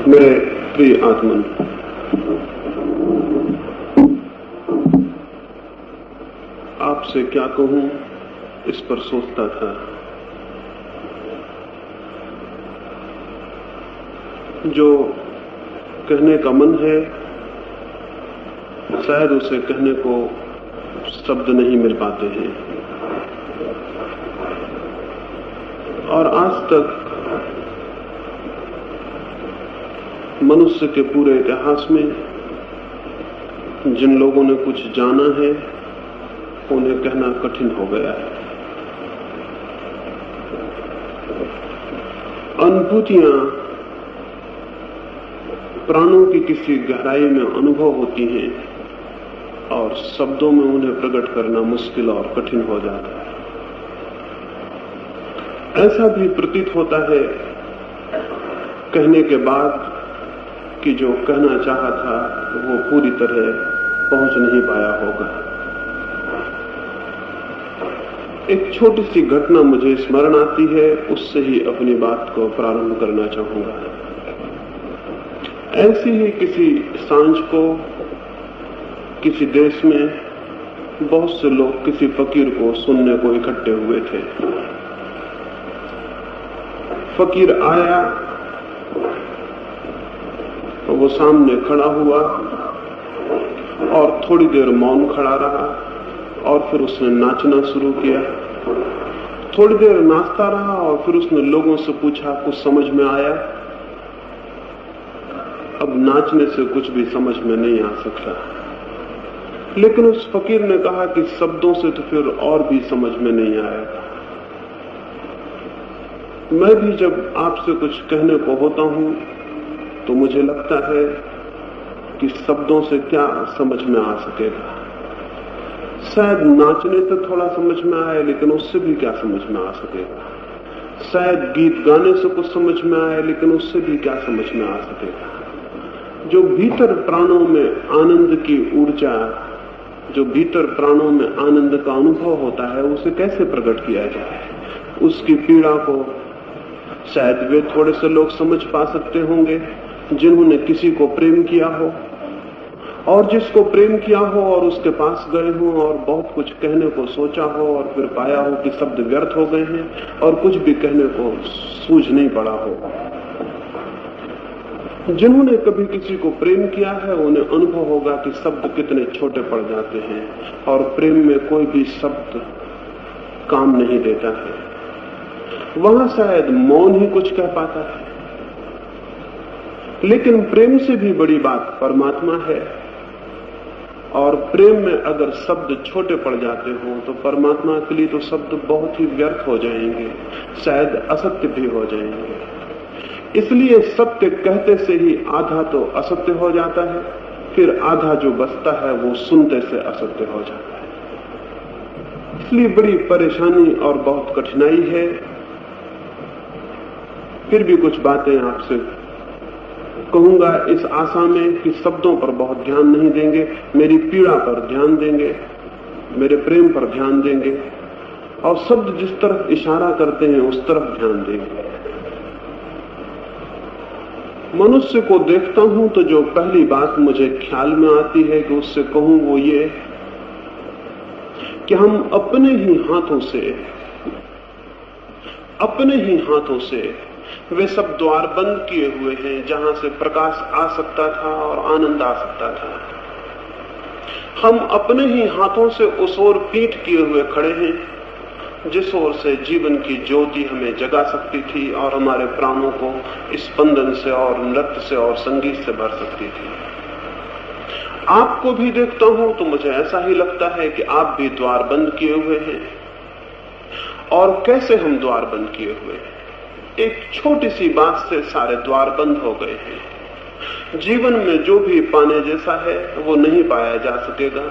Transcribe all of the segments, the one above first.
मेरे प्रिय आत्मन, आपसे क्या कहूं इस पर सोचता था। जो कहने का मन है शायद उसे कहने को शब्द नहीं मिल पाते हैं, और आज तक मनुष्य के पूरे इतिहास में जिन लोगों ने कुछ जाना है उन्हें कहना कठिन हो गया है। अनुभूतियां प्राणों की किसी गहराई में अनुभव होती हैं और शब्दों में उन्हें प्रकट करना मुश्किल और कठिन हो जाता है। ऐसा भी प्रतीत होता है कहने के बाद कि जो कहना चाहा था वो पूरी तरह पहुंच नहीं पाया होगा। एक छोटी सी घटना मुझे स्मरण आती है, उससे ही अपनी बात को प्रारंभ करना चाहूंगा। ऐसी ही किसी सांझ को किसी देश में बहुत से लोग किसी फकीर को सुनने को इकट्ठे हुए थे। फकीर आया, वो सामने खड़ा हुआ और थोड़ी देर मौन खड़ा रहा और फिर उसने नाचना शुरू किया। थोड़ी देर नाचता रहा और फिर उसने लोगों से पूछा, कुछ समझ में आया? अब नाचने से कुछ भी समझ में नहीं आ सकता, लेकिन उस फकीर ने कहा कि शब्दों से तो फिर और भी समझ में नहीं आएगा। मैं भी जब आपसे कुछ कहने को होता हूं तो मुझे लगता है कि शब्दों से क्या समझ में आ सकेगा। शायद नाचने से थोड़ा समझ में आए, लेकिन उससे भी क्या समझ में आ सकेगा। शायद गीत गाने से कुछ समझ में आए, लेकिन उससे भी क्या समझ में आ सकेगा। जो भीतर प्राणों में आनंद की ऊर्जा, जो भीतर प्राणों में आनंद का अनुभव होता है, उसे कैसे प्रकट किया जाए। उसकी पीड़ा को शायद वे थोड़े से लोग समझ पा सकते होंगे जिन्होंने किसी को प्रेम किया हो, और जिसको प्रेम किया हो और उसके पास गए हो और बहुत कुछ कहने को सोचा हो और फिर पाया हो कि शब्द व्यर्थ हो गए हैं और कुछ भी कहने को सूझ नहीं पड़ा हो। जिन्होंने कभी किसी को प्रेम किया है उन्हें अनुभव होगा कि शब्द कितने छोटे पड़ जाते हैं और प्रेम में कोई भी शब्द काम नहीं देता है। वहां शायद मौन ही कुछ कह पाता है, लेकिन प्रेम से भी बड़ी बात परमात्मा है, और प्रेम में अगर शब्द छोटे पड़ जाते हो तो परमात्मा के लिए तो शब्द बहुत ही व्यर्थ हो जाएंगे, शायद असत्य भी हो जाएंगे। इसलिए सत्य कहते से ही आधा तो असत्य हो जाता है, फिर आधा जो बचता है वो सुनते से असत्य हो जाता है। इसलिए बड़ी परेशानी और बहुत कठिनाई है। फिर भी कुछ बातें आपसे कहूंगा इस आशा में कि शब्दों पर बहुत ध्यान नहीं देंगे, मेरी पीड़ा पर ध्यान देंगे, मेरे प्रेम पर ध्यान देंगे, और शब्द जिस तरफ इशारा करते हैं उस तरफ ध्यान देंगे। मनुष्य को देखता हूं तो जो पहली बात मुझे ख्याल में आती है कि उससे कहूं वो ये कि हम अपने ही हाथों से वे सब द्वार बंद किए हुए हैं जहां से प्रकाश आ सकता था और आनंद आ सकता था। हम अपने ही हाथों से उस ओर पीठ किए हुए खड़े हैं जिस ओर से जीवन की ज्योति हमें जगा सकती थी और हमारे प्राणों को स्पंदन से और नृत्य से और संगीत से भर सकती थी। आपको भी देखता हूं तो मुझे ऐसा ही लगता है कि आप भी द्वार बंद किए हुए हैं। और कैसे हम द्वार बंद किए हुए हैं? एक छोटी सी बात से सारे द्वार बंद हो गए हैं। जीवन में जो भी पाने जैसा है वो नहीं पाया जा सकेगा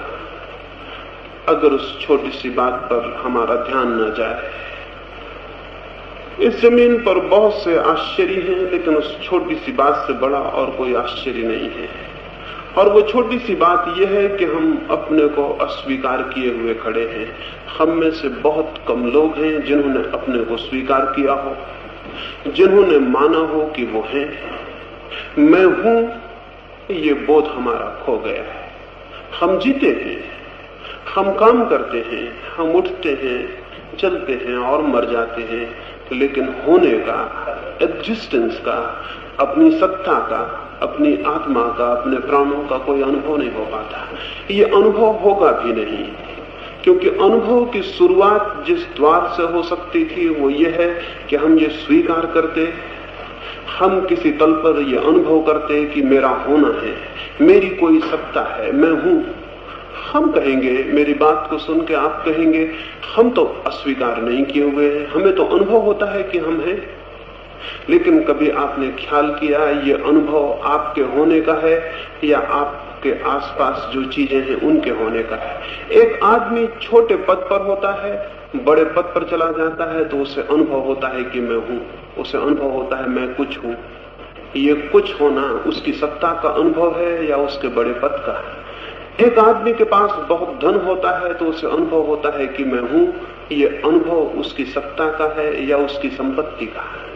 अगर उस छोटी सी बात पर हमारा ध्यान न जाए। इस जमीन पर बहुत से आश्चर्य हैं, लेकिन उस छोटी सी बात से बड़ा और कोई आश्चर्य नहीं है। और वो छोटी सी बात यह है कि हम अपने को अस्वीकार किए हुए खड़े हैं। हम में से बहुत कम लोग हैं जिन्होंने अपने को स्वीकार किया हो, जिन्होंने माना हो कि वो हैं। मैं हूं, ये बोध हमारा खो गया है। हम जीते हैं, हम काम करते हैं, हम उठते हैं, चलते हैं और मर जाते हैं, लेकिन होने का, एग्जिस्टेंस का, अपनी सत्ता का, अपनी आत्मा का, अपने प्राणों का कोई अनुभव नहीं हो पाता। ये अनुभव होगा भी नहीं, क्योंकि अनुभव की शुरुआत जिस द्वार से हो सकती थी वो ये है कि हम ये स्वीकार करते, हम किसी तल पर ये अनुभव करते कि मेरा होना है, मेरी कोई सत्ता है, मैं हूं। हम कहेंगे, मेरी बात को सुन के आप कहेंगे, हम तो अस्वीकार नहीं किए हुए हैं, हमें तो अनुभव होता है कि हम हैं। लेकिन कभी आपने ख्याल किया ये अनुभव आपके होने का है या आपके आसपास जो चीजें हैं उनके होने का है? एक आदमी छोटे पद पर होता है, बड़े पद पर चला जाता है तो उसे अनुभव होता है कि मैं हूं, उसे अनुभव होता है मैं कुछ हूं। ये कुछ होना उसकी सत्ता का अनुभव है या उसके बड़े पद का? एक आदमी के पास बहुत धन होता है तो उसे अनुभव होता है कि मैं हूं, ये अनुभव उसकी सत्ता का है या उसकी संपत्ति का है?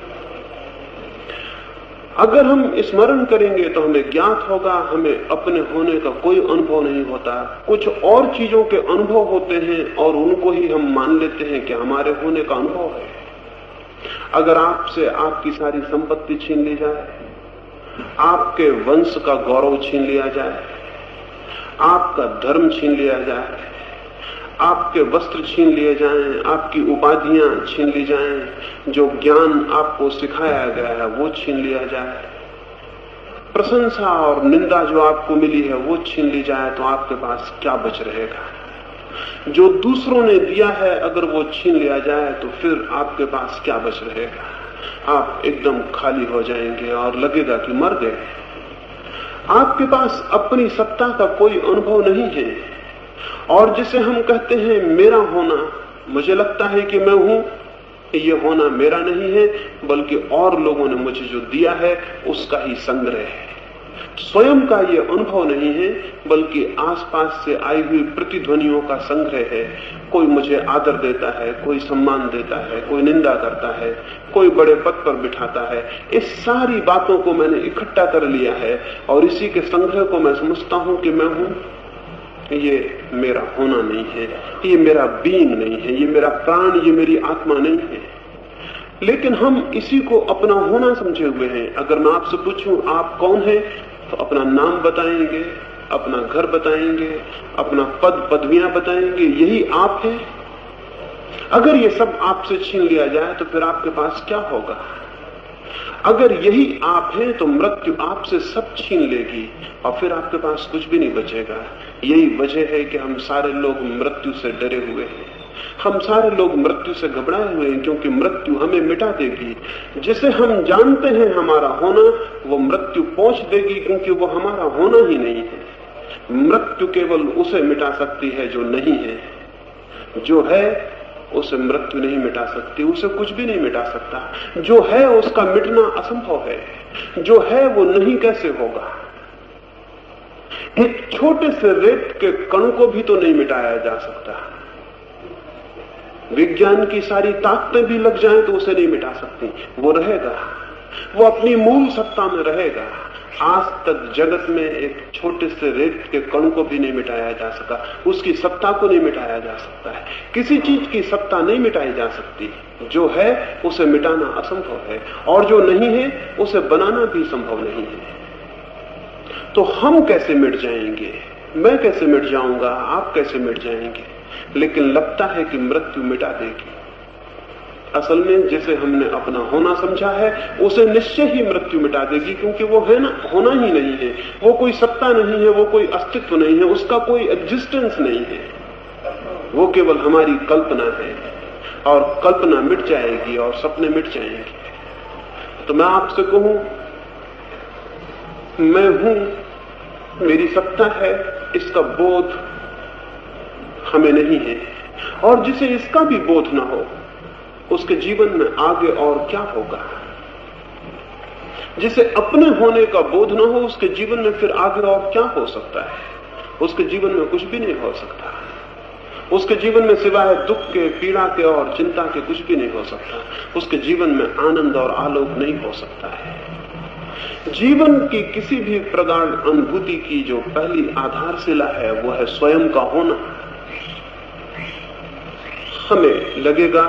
अगर हम स्मरण करेंगे तो हमें ज्ञात होगा हमें अपने होने का कोई अनुभव नहीं होता, कुछ और चीजों के अनुभव होते हैं और उनको ही हम मान लेते हैं कि हमारे होने का अनुभव है। अगर आपसे आपकी सारी संपत्ति छीन ली जाए, आपके वंश का गौरव छीन लिया जाए, आपका धर्म छीन लिया जाए, आपके वस्त्र छीन लिए जाएं, आपकी उपाधियां छीन ली जाएं, जो ज्ञान आपको सिखाया गया है वो छीन लिया जाए, प्रशंसा और निंदा जो आपको मिली है वो छीन ली जाए, तो आपके पास क्या बच रहेगा? जो दूसरों ने दिया है अगर वो छीन लिया जाए तो फिर आपके पास क्या बच रहेगा? आप एकदम खाली हो जाएंगे और लगेगा कि मर गए। आपके पास अपनी सत्ता का कोई अनुभव नहीं है। और जिसे हम कहते हैं मेरा होना, मुझे लगता है कि मैं हूं, ये होना मेरा नहीं है बल्कि और लोगों ने मुझे जो दिया है उसका ही संग्रह है। स्वयं का ये अनुभव नहीं है बल्कि आसपास से आई हुई प्रतिध्वनियों का संग्रह है। कोई मुझे आदर देता है, कोई सम्मान देता है, कोई निंदा करता है, कोई बड़े पद पर बिठाता है। इस सारी बातों को मैंने इकट्ठा कर लिया है और इसी के संग्रह को मैं समझता हूं कि मैं हूं। ये मेरा होना नहीं है, ये मेरा बीइंग नहीं है, ये मेरा प्राण, ये मेरी आत्मा नहीं है। लेकिन हम इसी को अपना होना समझे हुए हैं। अगर मैं आपसे पूछूं आप कौन है, तो अपना नाम बताएंगे, अपना घर बताएंगे, अपना पद पदवियां बताएंगे, यही आप हैं। अगर ये सब आपसे छीन लिया जाए तो फिर आपके पास क्या होगा? अगर यही आप हैं तो मृत्यु आपसे सब छीन लेगी और फिर आपके पास कुछ भी नहीं बचेगा। यही वजह है कि हम सारे लोग मृत्यु से डरे हुए हैं, हम सारे लोग मृत्यु से घबराए हुए हैं, क्योंकि मृत्यु हमें मिटा देगी। जिसे हम जानते हैं हमारा होना, वो मृत्यु पहुंच देगी, क्योंकि वो हमारा होना ही नहीं है। मृत्यु केवल उसे मिटा सकती है जो नहीं है। जो है उसे मृत्यु नहीं मिटा सकती, उसे कुछ भी नहीं मिटा सकता। जो है उसका मिटना असंभव है, जो है वो नहीं कैसे होगा? एक छोटे से रेत के कण को भी तो नहीं मिटाया जा सकता। विज्ञान की सारी ताकतें भी लग जाएं तो उसे नहीं मिटा सकती, वो रहेगा, वो अपनी मूल सत्ता में रहेगा। आज तक जगत में एक छोटे से रेत के कण को भी नहीं मिटाया जा सका, उसकी सत्ता को नहीं मिटाया जा सकता है। किसी चीज की सत्ता नहीं मिटाई जा सकती। जो है उसे मिटाना असंभव है और जो नहीं है उसे बनाना भी संभव नहीं है। तो हम कैसे मिट जाएंगे? मैं कैसे मिट जाऊंगा? आप कैसे मिट जाएंगे? लेकिन लगता है कि मृत्यु मिटा देगी। असल में जिसे हमने अपना होना समझा है उसे निश्चय ही मृत्यु मिटा देगी, क्योंकि वो है ना, होना ही नहीं है, वो कोई सत्ता नहीं है, वो कोई अस्तित्व नहीं है, उसका कोई एग्जिस्टेंस नहीं है। वो केवल हमारी कल्पना है और कल्पना मिट जाएगी और सपने मिट जाएंगे। तो मैं आपसे कहूं, मैं हूं, मेरी सत्ता है, इसका बोध हमें नहीं है। और जिसे इसका भी बोध ना हो उसके जीवन में आगे और क्या होगा? जिसे अपने होने का बोध ना हो उसके जीवन में फिर आगे और क्या हो सकता है? उसके जीवन में कुछ भी नहीं हो सकता। उसके जीवन में सिवाय दुख के, पीड़ा के और चिंता के कुछ भी नहीं हो सकता। उसके जीवन में आनंद और आलोक नहीं हो सकता है। जीवन की किसी भी प्रगाढ़ अनुभूति की जो पहली आधारशिला है वो है स्वयं का होना। हमें लगेगा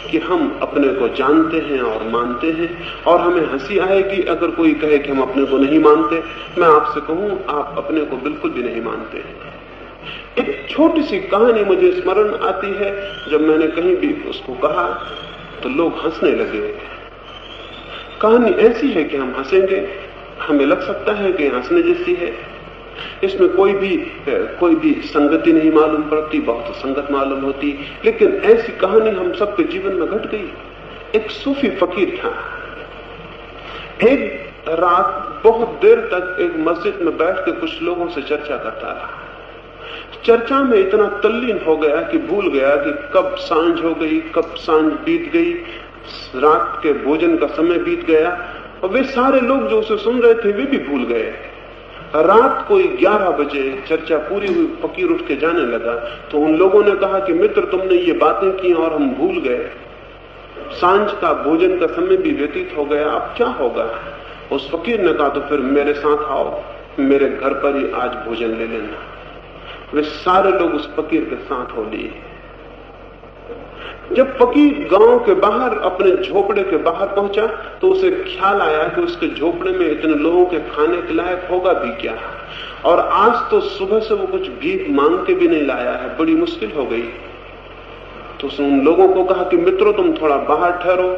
कि हम अपने को जानते हैं और मानते हैं, और हमें हंसी आएगी अगर कोई कहे कि हम अपने को नहीं मानते। मैं आपसे कहूं, आप अपने को बिल्कुल भी नहीं मानते हैं। एक छोटी सी कहानी मुझे स्मरण आती है, जब मैंने कहीं भी उसको कहा तो लोग हंसने लगे। कहानी ऐसी है कि हम हंसेंगे, हमें लग सकता है कि हंसने जैसी है, इसमें कोई भी संगति नहीं मालूम पड़ती, बहुत संगत मालूम होती, लेकिन ऐसी कहानी हम सबके जीवन में घट गई। एक सूफी फकीर था, एक रात बहुत देर तक एक मस्जिद में बैठ के कुछ लोगों से चर्चा करता रहा। चर्चा में इतना तल्लीन हो गया कि भूल गया कि कब सांझ हो गई, कब सांझ बीत गई, रात के भोजन का समय बीत गया, और वे सारे लोग जो उसे सुन रहे थे वे भी भूल गए। रात कोई 11 बजे चर्चा पूरी हुई, फकीर उठ के जाने लगा तो उन लोगों ने कहा कि मित्र, तुमने ये बातें की और हम भूल गए, सांझ का भोजन का समय भी व्यतीत हो गया, अब क्या होगा? उस फकीर ने कहा, तो फिर मेरे साथ आओ, मेरे घर पर ही आज भोजन ले लेना। वे सारे लोग उस फकीर के साथ हो लिए। जब फकीर गांव के बाहर अपने झोपड़े के बाहर पहुंचा तो उसे ख्याल आया कि उसके झोपड़े में इतने लोगों के खाने के लायक होगा भी क्या, और आज तो सुबह से वो कुछ भीख मांग के भी नहीं लाया है, बड़ी मुश्किल हो गई। तो उसने उन लोगों को कहा कि मित्रों, तुम थोड़ा बाहर ठहरो,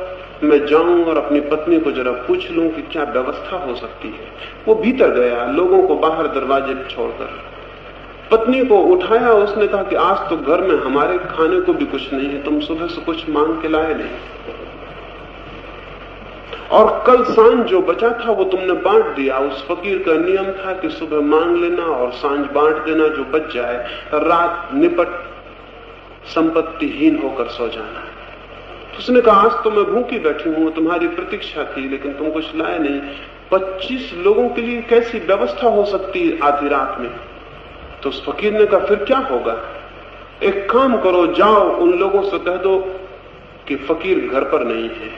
मैं जाऊं और अपनी पत्नी को जरा पूछ लूं कि क्या व्यवस्था हो सकती है। वो भीतर गया, लोगों को बाहर दरवाजे पर छोड़कर। पत्नी को उठाया, उसने कहा कि आज तो घर में हमारे खाने को भी कुछ नहीं है, तुम सुबह से कुछ मांग के लाए नहीं, और कल सांझ जो बचा था वो तुमने बांट दिया। उस फकीर का नियम था कि सुबह मांग लेना और सांझ बांट देना, जो बच जाए रात निपट संपत्तिहीन होकर सो जाना। उसने कहा, आज तो मैं भूखी बैठी हूं, तुम्हारी प्रतीक्षा थी, लेकिन तुम कुछ लाए नहीं। 25 लोगों के लिए कैसी व्यवस्था हो सकती है आधी रात में? तो उस फकीर ने कहा, फिर क्या होगा? एक काम करो, जाओ उन लोगों से कह दो कि फकीर घर पर नहीं है।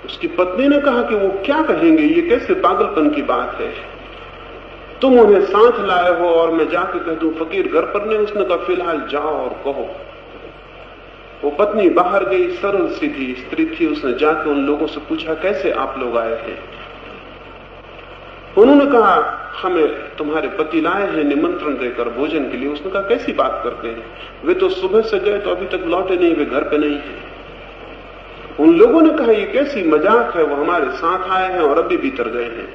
उसकी पत्नी ने कहा कि वो क्या कहेंगे, ये कैसे पागलपन की बात है, तुम उन्हें साथ लाए हो और मैं जाके कह दूं फकीर घर पर नहीं? उसने कहा, फिलहाल जाओ और कहो। वो पत्नी बाहर गई, सरल सीधी स्त्री थी, उसने जाके उन लोगों से पूछा, कैसे आप लोग आए हैं? उन्होंने कहा, हमें तुम्हारे पति लाए हैं निमंत्रण देकर भोजन के लिए। उसने कहा, कैसी बात करते हैं, वे तो सुबह से गए तो अभी तक लौटे नहीं, वे घर पे नहीं है। उन लोगों ने कहा, ये कैसी मजाक है, वो हमारे साथ आए हैं और अभी भीतर गए हैं।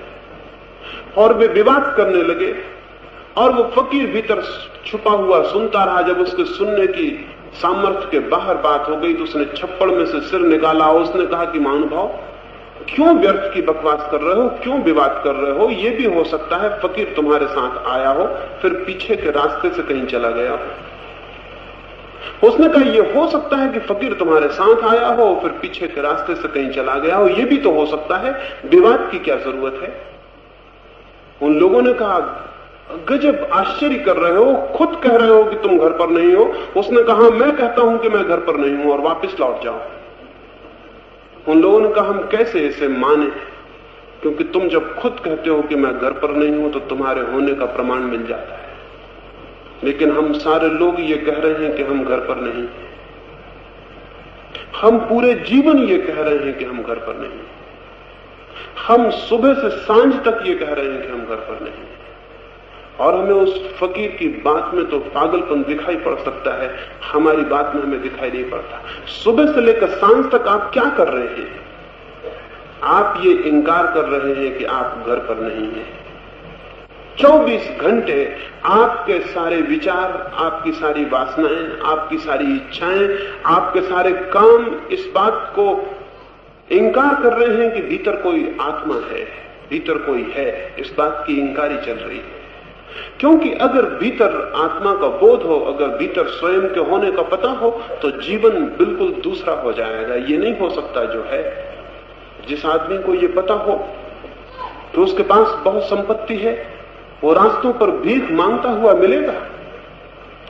और वे विवाद करने लगे, और वो फकीर भीतर छुपा हुआ सुनता रहा। जब उसके सुनने की सामर्थ्य के बाहर बात हो गई तो उसने छप्पड़ में से सिर निकाला। उसने कहा कि महानुभाव, क्यों व्यर्थ की बकवास कर रहे हो, क्यों विवाद कर रहे हो? ये भी हो सकता है फकीर तुम्हारे साथ आया हो, फिर पीछे के रास्ते से कहीं चला गया हो। उसने कहा, ये हो सकता है कि फकीर तुम्हारे साथ आया हो, फिर पीछे के रास्ते से कहीं चला गया हो, ये भी तो हो सकता है, विवाद की क्या जरूरत है? उन लोगों ने कहा, गजब आश्चर्य कर रहे हो, खुद कह रहे हो कि तुम घर पर नहीं हो। उसने कहा, मैं कहता हूं कि मैं घर पर नहीं हूं और वापस लौट जाओ। उन लोगों ने कहा, हम कैसे इसे माने, क्योंकि तुम जब खुद कहते हो कि मैं घर पर नहीं हूं तो तुम्हारे होने का प्रमाण मिल जाता है, लेकिन हम सारे लोग ये कह रहे हैं कि हम घर पर नहीं, हम पूरे जीवन ये कह रहे हैं कि हम घर पर नहीं, हम सुबह से सांझ तक ये कह रहे हैं कि हम घर पर नहीं, और हमें उस फकीर की बात में तो पागलपन दिखाई पड़ सकता है, हमारी बात में हमें दिखाई नहीं पड़ता। सुबह से लेकर सांझ तक आप क्या कर रहे हैं? आप ये इंकार कर रहे हैं कि आप घर पर नहीं हैं। 24 घंटे आपके सारे विचार, आपकी सारी वासनाएं, आपकी सारी इच्छाएं, आपके सारे काम इस बात को इंकार कर रहे हैं कि भीतर कोई आत्मा है, भीतर कोई है, इस बात की इंकारी चल रही है। क्योंकि अगर भीतर आत्मा का बोध हो, अगर भीतर स्वयं के होने का पता हो, तो जीवन बिल्कुल दूसरा हो जाएगा। ये नहीं हो सकता जो है। जिस आदमी को ये पता हो तो उसके पास बहुत संपत्ति है, वो रास्तों पर भीख मांगता हुआ मिलेगा,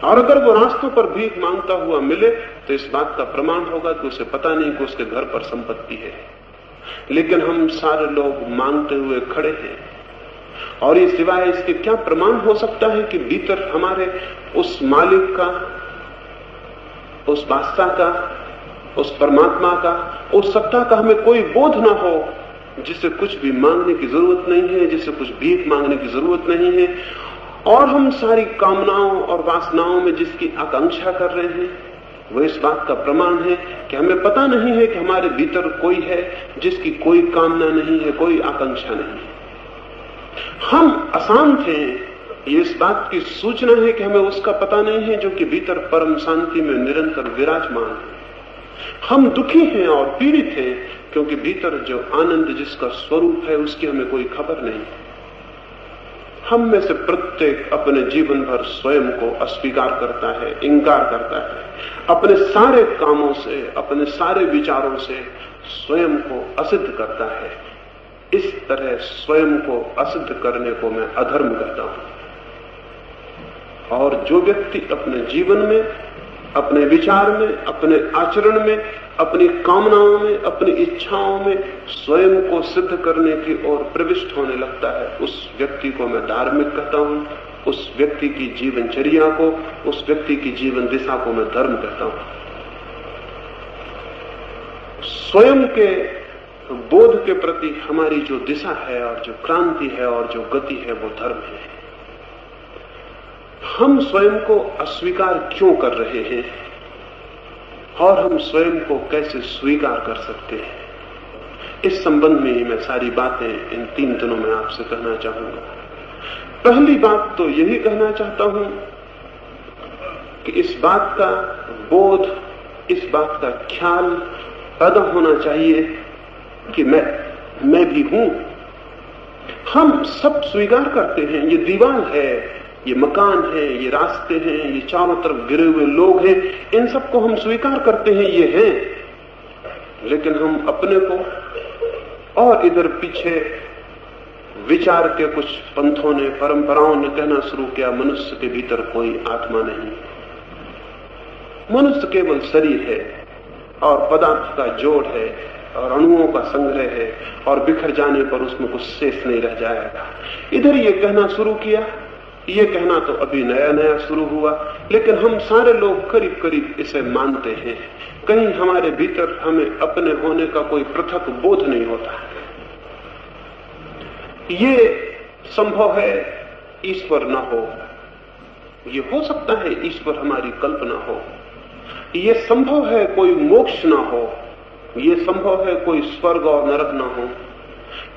और अगर वो रास्तों पर भीख मांगता हुआ मिले तो इस बात का प्रमाण होगा कि उसे पता नहीं कि उसके घर पर संपत्ति है। लेकिन हम सारे लोग मांगते हुए खड़े हैं। और ये सिवाय इसके क्या प्रमाण हो सकता है कि भीतर हमारे उस मालिक का, उस बादशाह का, उस परमात्मा का, उस सत्ता का हमें कोई बोध ना हो, जिसे कुछ भी मांगने की जरूरत नहीं है, जिसे कुछ भीख मांगने की जरूरत नहीं है, और हम सारी कामनाओं और वासनाओं में जिसकी आकांक्षा कर रहे हैं, वो इस बात का प्रमाण है कि हमें पता नहीं है कि हमारे भीतर कोई है जिसकी कोई कामना नहीं है, कोई आकांक्षा नहीं है। हम अशांत हैं, ये इस बात की सूचना है कि हमें उसका पता नहीं है जो कि भीतर परम शांति में निरंतर विराजमान है। हम दुखी हैं और पीड़ित हैं क्योंकि भीतर जो आनंद जिसका स्वरूप है उसकी हमें कोई खबर नहीं है। हम में से प्रत्येक अपने जीवन भर स्वयं को अस्वीकार करता है, इंकार करता है, अपने सारे कामों से, अपने सारे विचारों से स्वयं को असिद्ध करता है। इस तरह स्वयं को असिद्ध करने को मैं अधर्म कहता हूं। और जो व्यक्ति अपने जीवन में, अपने विचार में, अपने आचरण में, अपनी कामनाओं में, अपनी इच्छाओं में स्वयं को सिद्ध करने की ओर प्रविष्ट होने लगता है, उस व्यक्ति को मैं धार्मिक कहता हूं। उस व्यक्ति की जीवनचर्या को, उस व्यक्ति की जीवन दिशा को मैं धर्म कहता हूं। स्वयं के बोध के प्रति हमारी जो दिशा है और जो क्रांति है और जो गति है वो धर्म है। हम स्वयं को अस्वीकार क्यों कर रहे हैं और हम स्वयं को कैसे स्वीकार कर सकते हैं, इस संबंध में ही मैं सारी बातें इन 3 दिनों में आपसे कहना चाहूंगा। पहली बात तो यही कहना चाहता हूं कि इस बात का बोध, इस बात का ख्याल पैदा होना चाहिए कि मैं भी हूं। हम सब स्वीकार करते हैं, ये दीवार है, ये मकान है, ये रास्ते हैं, ये चारों तरफ गिरे हुए लोग हैं, इन सबको हम स्वीकार करते हैं, ये हैं। लेकिन हम अपने को और इधर पीछे विचार के कुछ पंथों ने, परंपराओं ने कहना शुरू किया, मनुष्य के भीतर कोई आत्मा नहीं, मनुष्य केवल शरीर है और पदार्थ का जोड़ है और अणुओं का संग्रह है और बिखर जाने पर उसमें कुछ शेष नहीं रह जाएगा। इधर ये कहना शुरू किया। ये कहना तो अभी नया नया शुरू हुआ, लेकिन हम सारे लोग करीब करीब इसे मानते हैं। कहीं हमारे भीतर हमें अपने होने का कोई पृथक बोध नहीं होता। ये संभव है ईश्वर न हो, ये हो सकता है ईश्वर हमारी कल्पना हो, ये संभव है कोई मोक्ष ना हो, ये संभव है कोई स्वर्ग और नरक ना हो,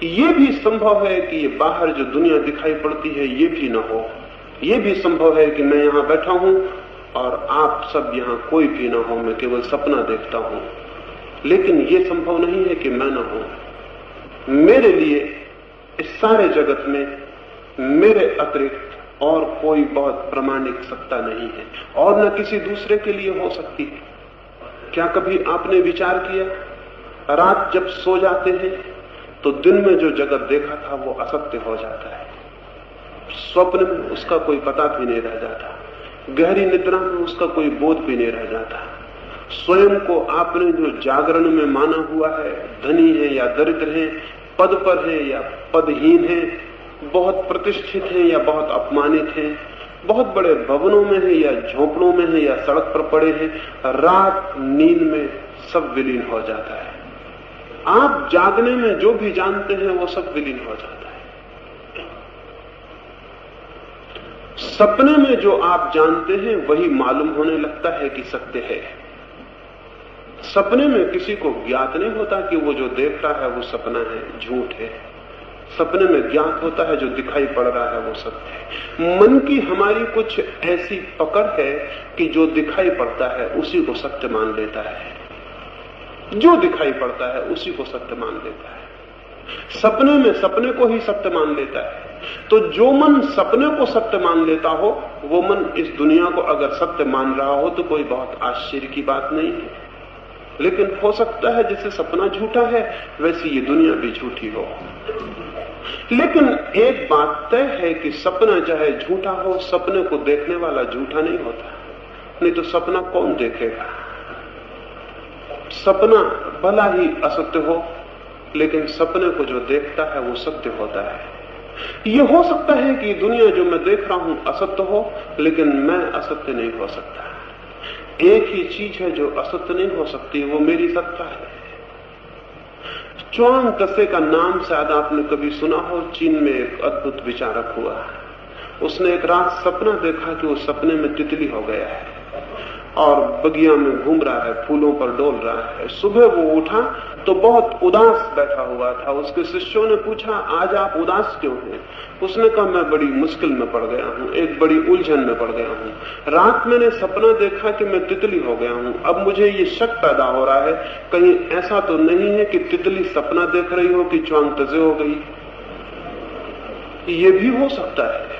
ये भी संभव है कि ये बाहर जो दुनिया दिखाई पड़ती है ये भी ना हो, ये भी संभव है कि मैं यहां बैठा हूं और आप सब यहां कोई भी ना हो, मैं केवल सपना देखता हूं। लेकिन ये संभव नहीं है कि मैं ना हूं। मेरे लिए इस सारे जगत में मेरे अतिरिक्त और कोई बहुत प्रामाणिक सत्ता नहीं है और न किसी दूसरे के लिए हो सकती है। क्या कभी आपने विचार किया, रात जब सो जाते हैं तो दिन में जो जगत देखा था वो असत्य हो जाता है, स्वप्न में उसका कोई पता भी नहीं रह जाता, गहरी निद्रा में उसका कोई बोध भी नहीं रह जाता। स्वयं को आपने जो जागरण में माना हुआ है, धनी है या दरिद्र है, पद पर है या पदहीन है, बहुत प्रतिष्ठित है या बहुत अपमानित है, बहुत बड़े भवनों में है या झोपड़ों में है या सड़क पर पड़े हैं, रात नींद में सब विलीन हो जाता है। आप जागने में जो भी जानते हैं वो सब विलीन हो जाता है। सपने में जो आप जानते हैं वही मालूम होने लगता है कि सत्य है। सपने में किसी को ज्ञात नहीं होता कि वो जो देख रहा है वो सपना है, झूठ है। सपने में ज्ञात होता है जो दिखाई पड़ रहा है वो सत्य है। मन की हमारी कुछ ऐसी पकड़ है कि जो दिखाई पड़ता है उसी को सत्य मान लेता है, जो दिखाई पड़ता है उसी को सत्य मान लेता है। सपने में सपने को ही सत्य मान लेता है। तो जो मन सपने को सत्य मान लेता हो वो मन इस दुनिया को अगर सत्य मान रहा हो तो कोई बहुत आश्चर्य की बात नहीं है। लेकिन हो सकता है जैसे सपना झूठा है वैसे ये दुनिया भी झूठी हो। लेकिन एक बात तय है कि सपना चाहे झूठा हो, सपने को देखने वाला झूठा नहीं होता, नहीं तो सपना कौन देखेगा। सपना भला ही असत्य हो लेकिन सपने को जो देखता है वो सत्य होता है। ये हो सकता है कि दुनिया जो मैं देख रहा हूं असत्य हो, लेकिन मैं असत्य नहीं हो सकता। एक ही चीज है जो असत्य नहीं हो सकती, वो मेरी सत्ता है। च्वांग त्से का नाम शायद आपने कभी सुना हो। चीन में एक अद्भुत विचारक हुआ। उसने एक रात सपना देखा कि वो सपने में तितली हो गया है और बगिया में घूम रहा है, फूलों पर डोल रहा है। सुबह वो उठा तो बहुत उदास बैठा हुआ था। उसके शिष्यों ने पूछा, आज आप उदास क्यों हैं? उसने कहा, मैं बड़ी मुश्किल में पड़ गया हूं, एक बड़ी उलझन में पड़ गया हूं। रात मैंने सपना देखा कि मैं तितली हो गया हूं। अब मुझे ये शक पैदा हो रहा है, कहीं ऐसा तो नहीं है कि तितली सपना देख रही हो कि च्वांग त्से हो गई। ये भी हो सकता है।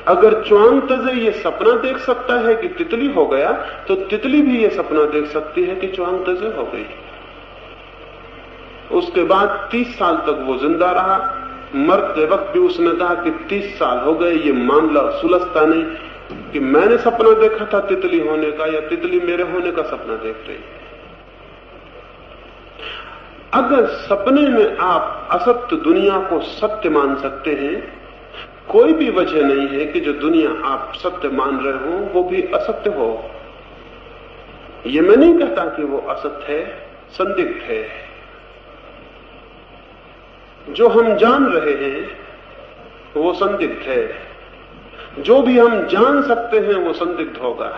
अगर च्वांग त्से ये सपना देख सकता है कि तितली हो गया, तो तितली भी ये सपना देख सकती है कि च्वांग त्से हो गई। उसके बाद 30 साल तक वो जिंदा रहा। मरते वक्त भी उसने कहा कि 30 साल हो गए, ये मामला सुलझता नहीं कि मैंने सपना देखा था तितली होने का या तितली मेरे होने का सपना देख रही है। अगर सपने में आप असत्य दुनिया को सत्य मान सकते हैं, कोई भी वजह नहीं है कि जो दुनिया आप सत्य मान रहे हो वो भी असत्य हो। ये मैं नहीं कहता कि वो असत्य है, संदिग्ध है। जो हम जान रहे हैं वो संदिग्ध है। जो भी हम जान सकते हैं वो संदिग्ध होगा,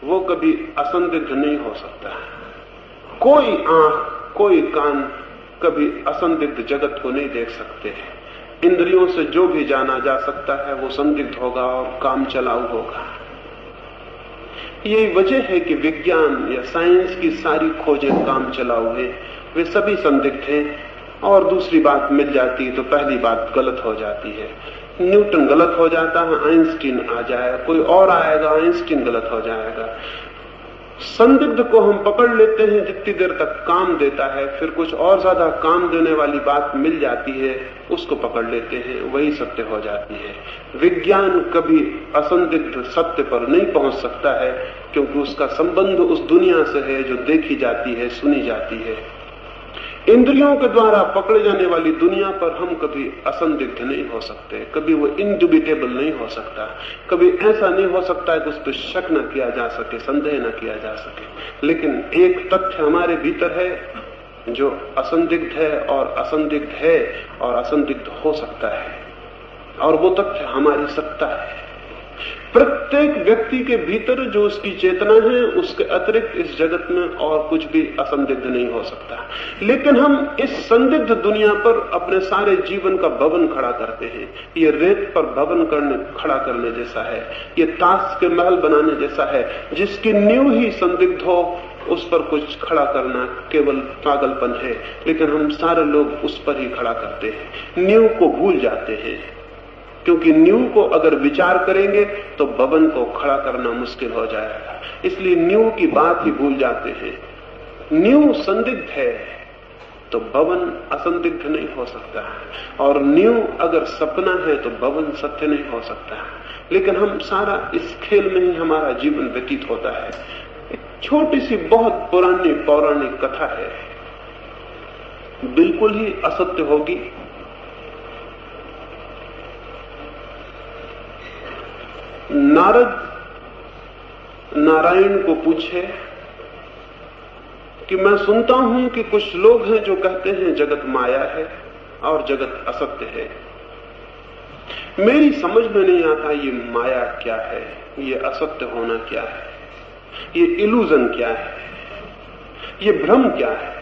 वो कभी असंदिग्ध नहीं हो सकता। कोई आंख, कोई कान कभी असंदिग्ध जगत को नहीं देख सकते। इंद्रियों से जो भी जाना जा सकता है वो संदिग्ध होगा और काम चलाऊ होगा। यही वजह है कि विज्ञान या साइंस की सारी खोजें काम चलाऊ है, वे सभी संदिग्ध हैं। और दूसरी बात मिल जाती है तो पहली बात गलत हो जाती है। न्यूटन गलत हो जाता है, आइंस्टीन आ जाएगा, कोई और आएगा, आइंस्टीन गलत हो जाएगा। संदिग्ध को हम पकड़ लेते हैं जितनी देर तक काम देता है, फिर कुछ और ज्यादा काम देने वाली बात मिल जाती है, उसको पकड़ लेते हैं, वही सत्य हो जाती है। विज्ञान कभी असंदिग्ध सत्य पर नहीं पहुंच सकता है, क्योंकि उसका संबंध उस दुनिया से है जो देखी जाती है, सुनी जाती है। इंद्रियों के द्वारा पकड़े जाने वाली दुनिया पर हम कभी असंदिग्ध नहीं हो सकते, कभी वो इंडुबिटेबल नहीं हो सकता, कभी ऐसा नहीं हो सकता है कि उस पर शक न किया जा सके, संदेह न किया जा सके। लेकिन एक तथ्य हमारे भीतर है जो असंदिग्ध है और असंदिग्ध है और असंदिग्ध हो सकता है, और वो तथ्य हमारी सत्ता है। प्रत्येक व्यक्ति के भीतर जो उसकी चेतना है, उसके अतिरिक्त इस जगत में और कुछ भी असंदिग्ध नहीं हो सकता। लेकिन हम इस संदिग्ध दुनिया पर अपने सारे जीवन का भवन खड़ा करते हैं। ये रेत पर भवन खड़ा करने जैसा है, ये ताश के महल बनाने जैसा है। जिसकी नींव ही संदिग्ध हो, उस पर कुछ खड़ा करना केवल पागलपन है। लेकिन हम सारे लोग उस पर ही खड़ा करते हैं, नींव को भूल जाते हैं। क्योंकि नींव को अगर विचार करेंगे तो भवन को खड़ा करना मुश्किल हो जाएगा, इसलिए नींव की बात ही भूल जाते हैं। नींव संदिग्ध है तो भवन असंदिग्ध नहीं हो सकता, और नींव अगर सपना है तो भवन सत्य नहीं हो सकता। लेकिन हम सारा इस खेल में ही हमारा जीवन व्यतीत होता है। एक छोटी सी बहुत पुरानी पौराणिक कथा है, बिल्कुल ही असत्य होगी। नारद नारायण को पूछे कि मैं सुनता हूं कि कुछ लोग हैं जो कहते हैं जगत माया है और जगत असत्य है। मेरी समझ में नहीं आता ये माया क्या है, ये असत्य होना क्या है, ये इल्यूजन क्या है, ये भ्रम क्या है।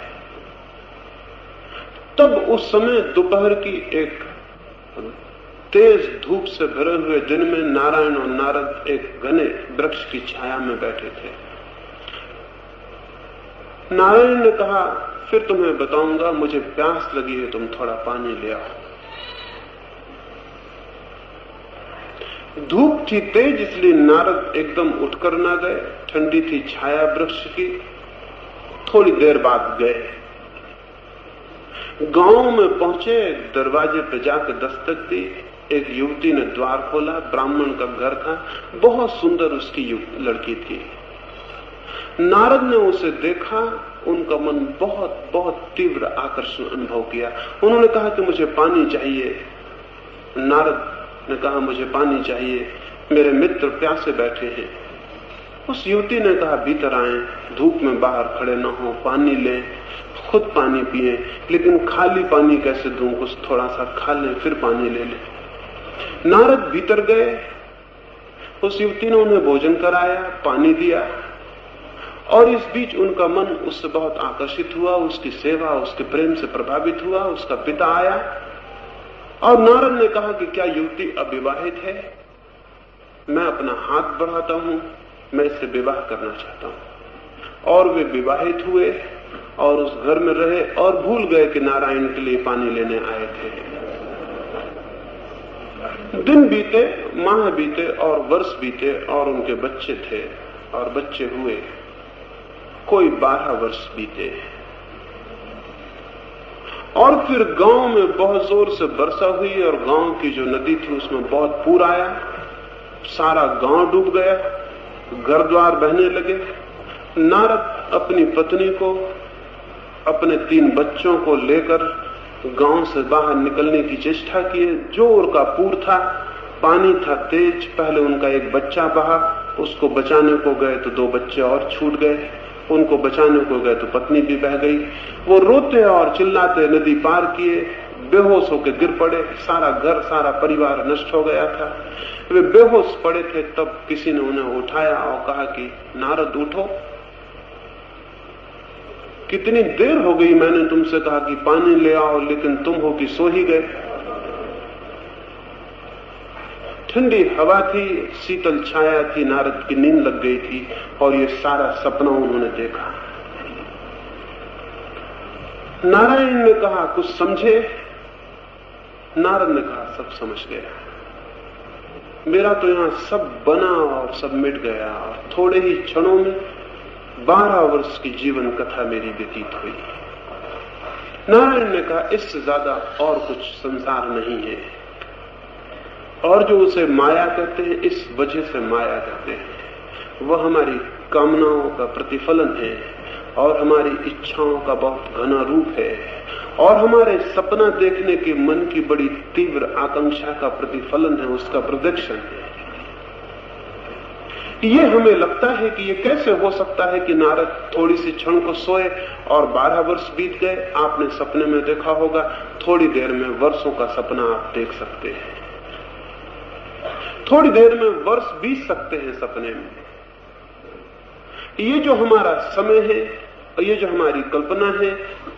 तब उस समय दोपहर की एक तेज धूप से भरे हुए दिन में नारायण और नारद एक घने वृक्ष की छाया में बैठे थे। नारायण ने कहा, फिर तुम्हें बताऊंगा, मुझे प्यास लगी है, तुम थोड़ा पानी ले आओ। धूप थी तेज, इसलिए नारद एकदम उठकर ना गए, ठंडी थी छाया वृक्ष की। थोड़ी देर बाद गए, गांव में पहुंचे, दरवाजे पे जाकर दस्तक दी। एक युवती ने द्वार खोला, ब्राह्मण का घर था, बहुत सुंदर उसकी लड़की थी। नारद ने उसे देखा, उनका मन बहुत बहुत तीव्र आकर्षण अनुभव किया। उन्होंने कहा कि मुझे पानी चाहिए। नारद ने कहा मुझे पानी चाहिए, मेरे मित्र प्यासे बैठे हैं। उस युवती ने कहा भीतर आए, धूप में बाहर खड़े न हो, पानी लें, खुद पानी पिए, लेकिन खाली पानी कैसे दूं, कुछ थोड़ा सा खा लें फिर पानी ले लें। नारद भीतर गए, उस युवती ने उन्हें भोजन कराया, पानी दिया, और इस बीच उनका मन उससे बहुत आकर्षित हुआ, उसकी सेवा, उसके प्रेम से प्रभावित हुआ। उसका पिता आया और नारद ने कहा कि क्या युवती अविवाहित है? मैं अपना हाथ बढ़ाता हूं, मैं इससे विवाह करना चाहता हूं। और वे विवाहित हुए और उस घर में रहे और भूल गए कि नारायण के लिए पानी लेने आए थे। दिन बीते, माह बीते और वर्ष बीते और उनके बच्चे थे और बच्चे हुए। कोई 12 वर्ष बीते और फिर गांव में बहुत जोर से वर्षा हुई और गांव की जो नदी थी उसमें बहुत पूर आया, सारा गांव डूब गया, घर द्वार बहने लगे। नारद अपनी पत्नी को, अपने 3 बच्चों को लेकर गांव से बाहर निकलने की चेष्टा किए। जोर का पूर था, पानी था तेज। पहले उनका एक बच्चा बहा, उसको बचाने को गए तो 2 बच्चे और छूट गए, उनको बचाने को गए तो पत्नी भी बह गई। वो रोते और चिल्लाते नदी पार किए, बेहोश होकर गिर पड़े। सारा घर, सारा परिवार नष्ट हो गया था। वे बेहोश पड़े थे, तब किसी ने उन्हें उठाया और कहा कि नारद उठो, कितनी देर हो गई, मैंने तुमसे कहा कि पानी ले आओ, लेकिन तुम हो कि सो ही गए। ठंडी हवा थी, शीतल छाया थी, नारद की नींद लग गई थी और ये सारा सपना उन्होंने देखा। नारायण ने कहा कुछ समझे? नारद ने कहा सब समझ गया। मेरा तो यहां सब बना और सब मिट गया और थोड़े ही क्षणों में 12 वर्ष की जीवन कथा मेरी व्यतीत हुई। नारायण ने कहा इससे ज्यादा और कुछ संसार नहीं है, और जो उसे माया कहते हैं, इस वजह से माया कहते हैं, वह हमारी कामनाओं का प्रतिफलन है और हमारी इच्छाओं का बहुत घना रूप है और हमारे सपना देखने के मन की बड़ी तीव्र आकांक्षा का प्रतिफलन है, उसका प्रोजेक्शन है। ये हमें लगता है कि ये कैसे हो सकता है कि नारद थोड़ी सी क्षण को सोए और 12 वर्ष बीत गए। आपने सपने में देखा होगा, थोड़ी देर में वर्षों का सपना आप देख सकते हैं, थोड़ी देर में वर्ष बीत सकते हैं सपने में। ये जो हमारा समय है और ये जो हमारी कल्पना है,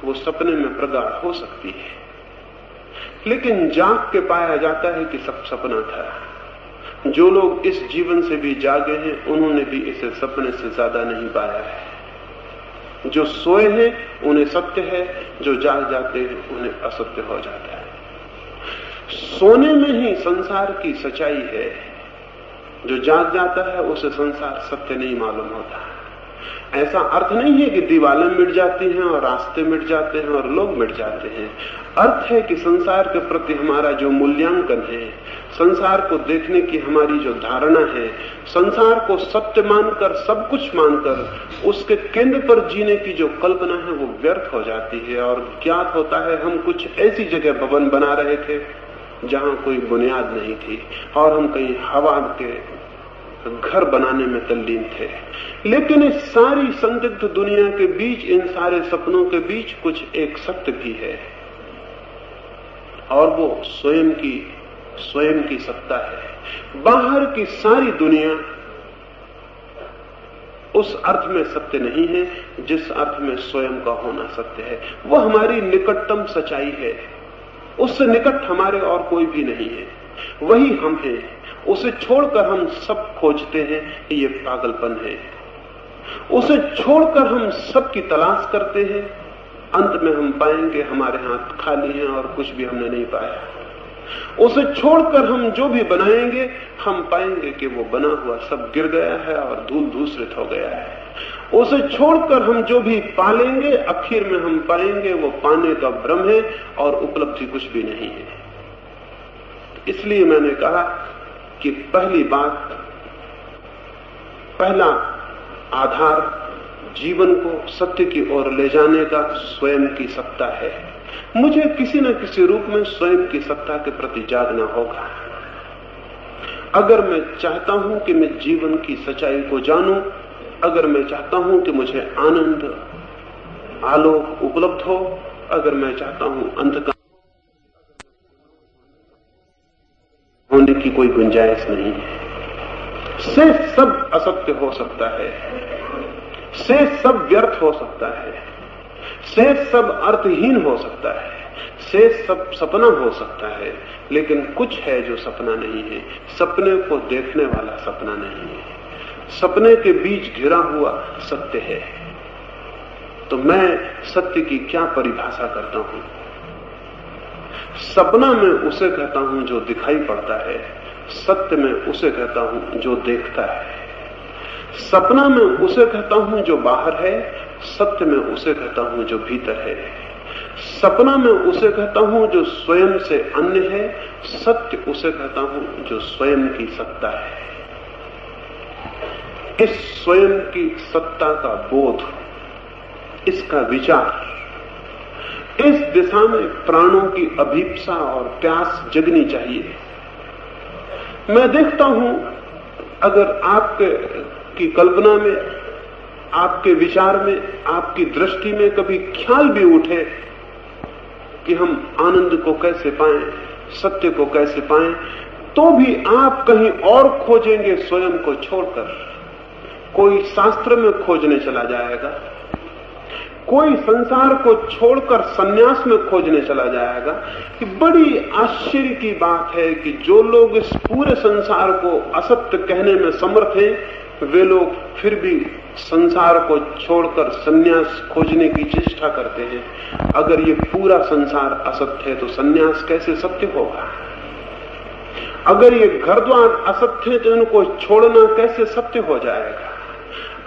वो सपने में प्रगाढ़ हो सकती है, लेकिन जाग के पाया जाता है कि सब सपना था। जो लोग इस जीवन से भी जागे हैं, उन्होंने भी इसे सपने से ज्यादा नहीं पाया है। जो सोए हैं उन्हें सत्य है, जो जाग जाते हैं उन्हें असत्य हो जाता है। सोने में ही संसार की सच्चाई है, जो जाग जाता है उसे संसार सत्य नहीं मालूम होता। ऐसा अर्थ नहीं है कि दीवारें मिट जाती हैं और रास्ते मिट जाते हैं और लोग मिट जाते हैं। अर्थ है कि संसार के प्रति हमारा जो मूल्यांकन है, संसार को देखने की हमारी जो धारणा है, संसार को सत्य मानकर, सब कुछ मानकर उसके केंद्र पर जीने की जो कल्पना है, वो व्यर्थ हो जाती है और ज्ञात होता है हम कुछ ऐसी जगह भवन बना रहे थे जहां कोई बुनियाद नहीं थी और हम कहीं हवा के घर बनाने में तल्लीन थे। लेकिन इस सारी संदिग्ध दुनिया के बीच, इन सारे सपनों के बीच कुछ एक सत्य भी है और वो स्वयं की सत्ता है। बाहर की सारी दुनिया उस अर्थ में सत्य नहीं है जिस अर्थ में स्वयं का होना सत्य है। वह हमारी निकटतम सच्चाई है, उससे निकट हमारे और कोई भी नहीं है, वही हम हैं। उसे छोड़कर हम सब खोजते हैं, ये पागलपन है। उसे छोड़कर हम सब की तलाश करते हैं, अंत में हम पाएंगे हमारे हाथ खाली हैं और कुछ भी हमने नहीं पाया। उसे छोड़कर हम जो भी बनाएंगे, हम पाएंगे कि वो बना हुआ सब गिर गया है और धूल धूसरित हो गया है। उसे छोड़कर हम जो भी पालेंगे, आखिर में हम पाएंगे वो पाने का भ्रम है और उपलब्धि कुछ भी नहीं है। इसलिए मैंने कहा कि पहली बात, पहला आधार जीवन को सत्य की ओर ले जाने का स्वयं की सत्ता है। मुझे किसी न किसी रूप में स्वयं की सत्ता के प्रति जागना होगा। अगर मैं चाहता हूं कि मैं जीवन की सच्चाई को जानूं, अगर मैं चाहता हूं कि मुझे आनंद आलोक उपलब्ध हो, अगर मैं चाहता हूं अंधकार होने की कोई गुंजाइश नहीं है। से सब असत्य हो सकता है, से सब व्यर्थ हो सकता है, से सब अर्थहीन हो सकता है, से सब सपना हो सकता है, लेकिन कुछ है जो सपना नहीं है। सपने को देखने वाला सपना नहीं है, सपने के बीच घिरा हुआ सत्य है। तो मैं सत्य की क्या परिभाषा करता हूं? सपना में उसे कहता हूं जो दिखाई पड़ता है, सत्य में उसे कहता हूं जो देखता है। सपना में उसे कहता हूं जो बाहर है, सत्य में उसे कहता हूं जो भीतर है। सपना में उसे कहता हूं जो स्वयं से अन्य है, सत्य उसे कहता हूं जो स्वयं की सत्ता है। इस स्वयं की सत्ता का बोध, इसका विचार, इस दिशा में प्राणों की अभीप्सा और प्यास जगनी चाहिए। मैं देखता हूं, अगर आपके की कल्पना में, आपके विचार में, आपकी दृष्टि में कभी ख्याल भी उठे कि हम आनंद को कैसे पाएं, सत्य को कैसे पाएं, तो भी आप कहीं और खोजेंगे स्वयं को छोड़कर। कोई शास्त्र में खोजने चला जाएगा, कोई संसार को छोड़कर सन्यास में खोजने चला जाएगा। कि बड़ी आश्चर्य की बात है कि जो लोग इस पूरे संसार को असत्य कहने में समर्थ हैं, वे लोग फिर भी संसार को छोड़कर सन्यास खोजने की चेष्टा करते हैं। अगर ये पूरा संसार असत्य है तो सन्यास कैसे सत्य होगा? अगर ये घर द्वार असत्य है तो इनको छोड़ना कैसे सत्य हो जाएगा?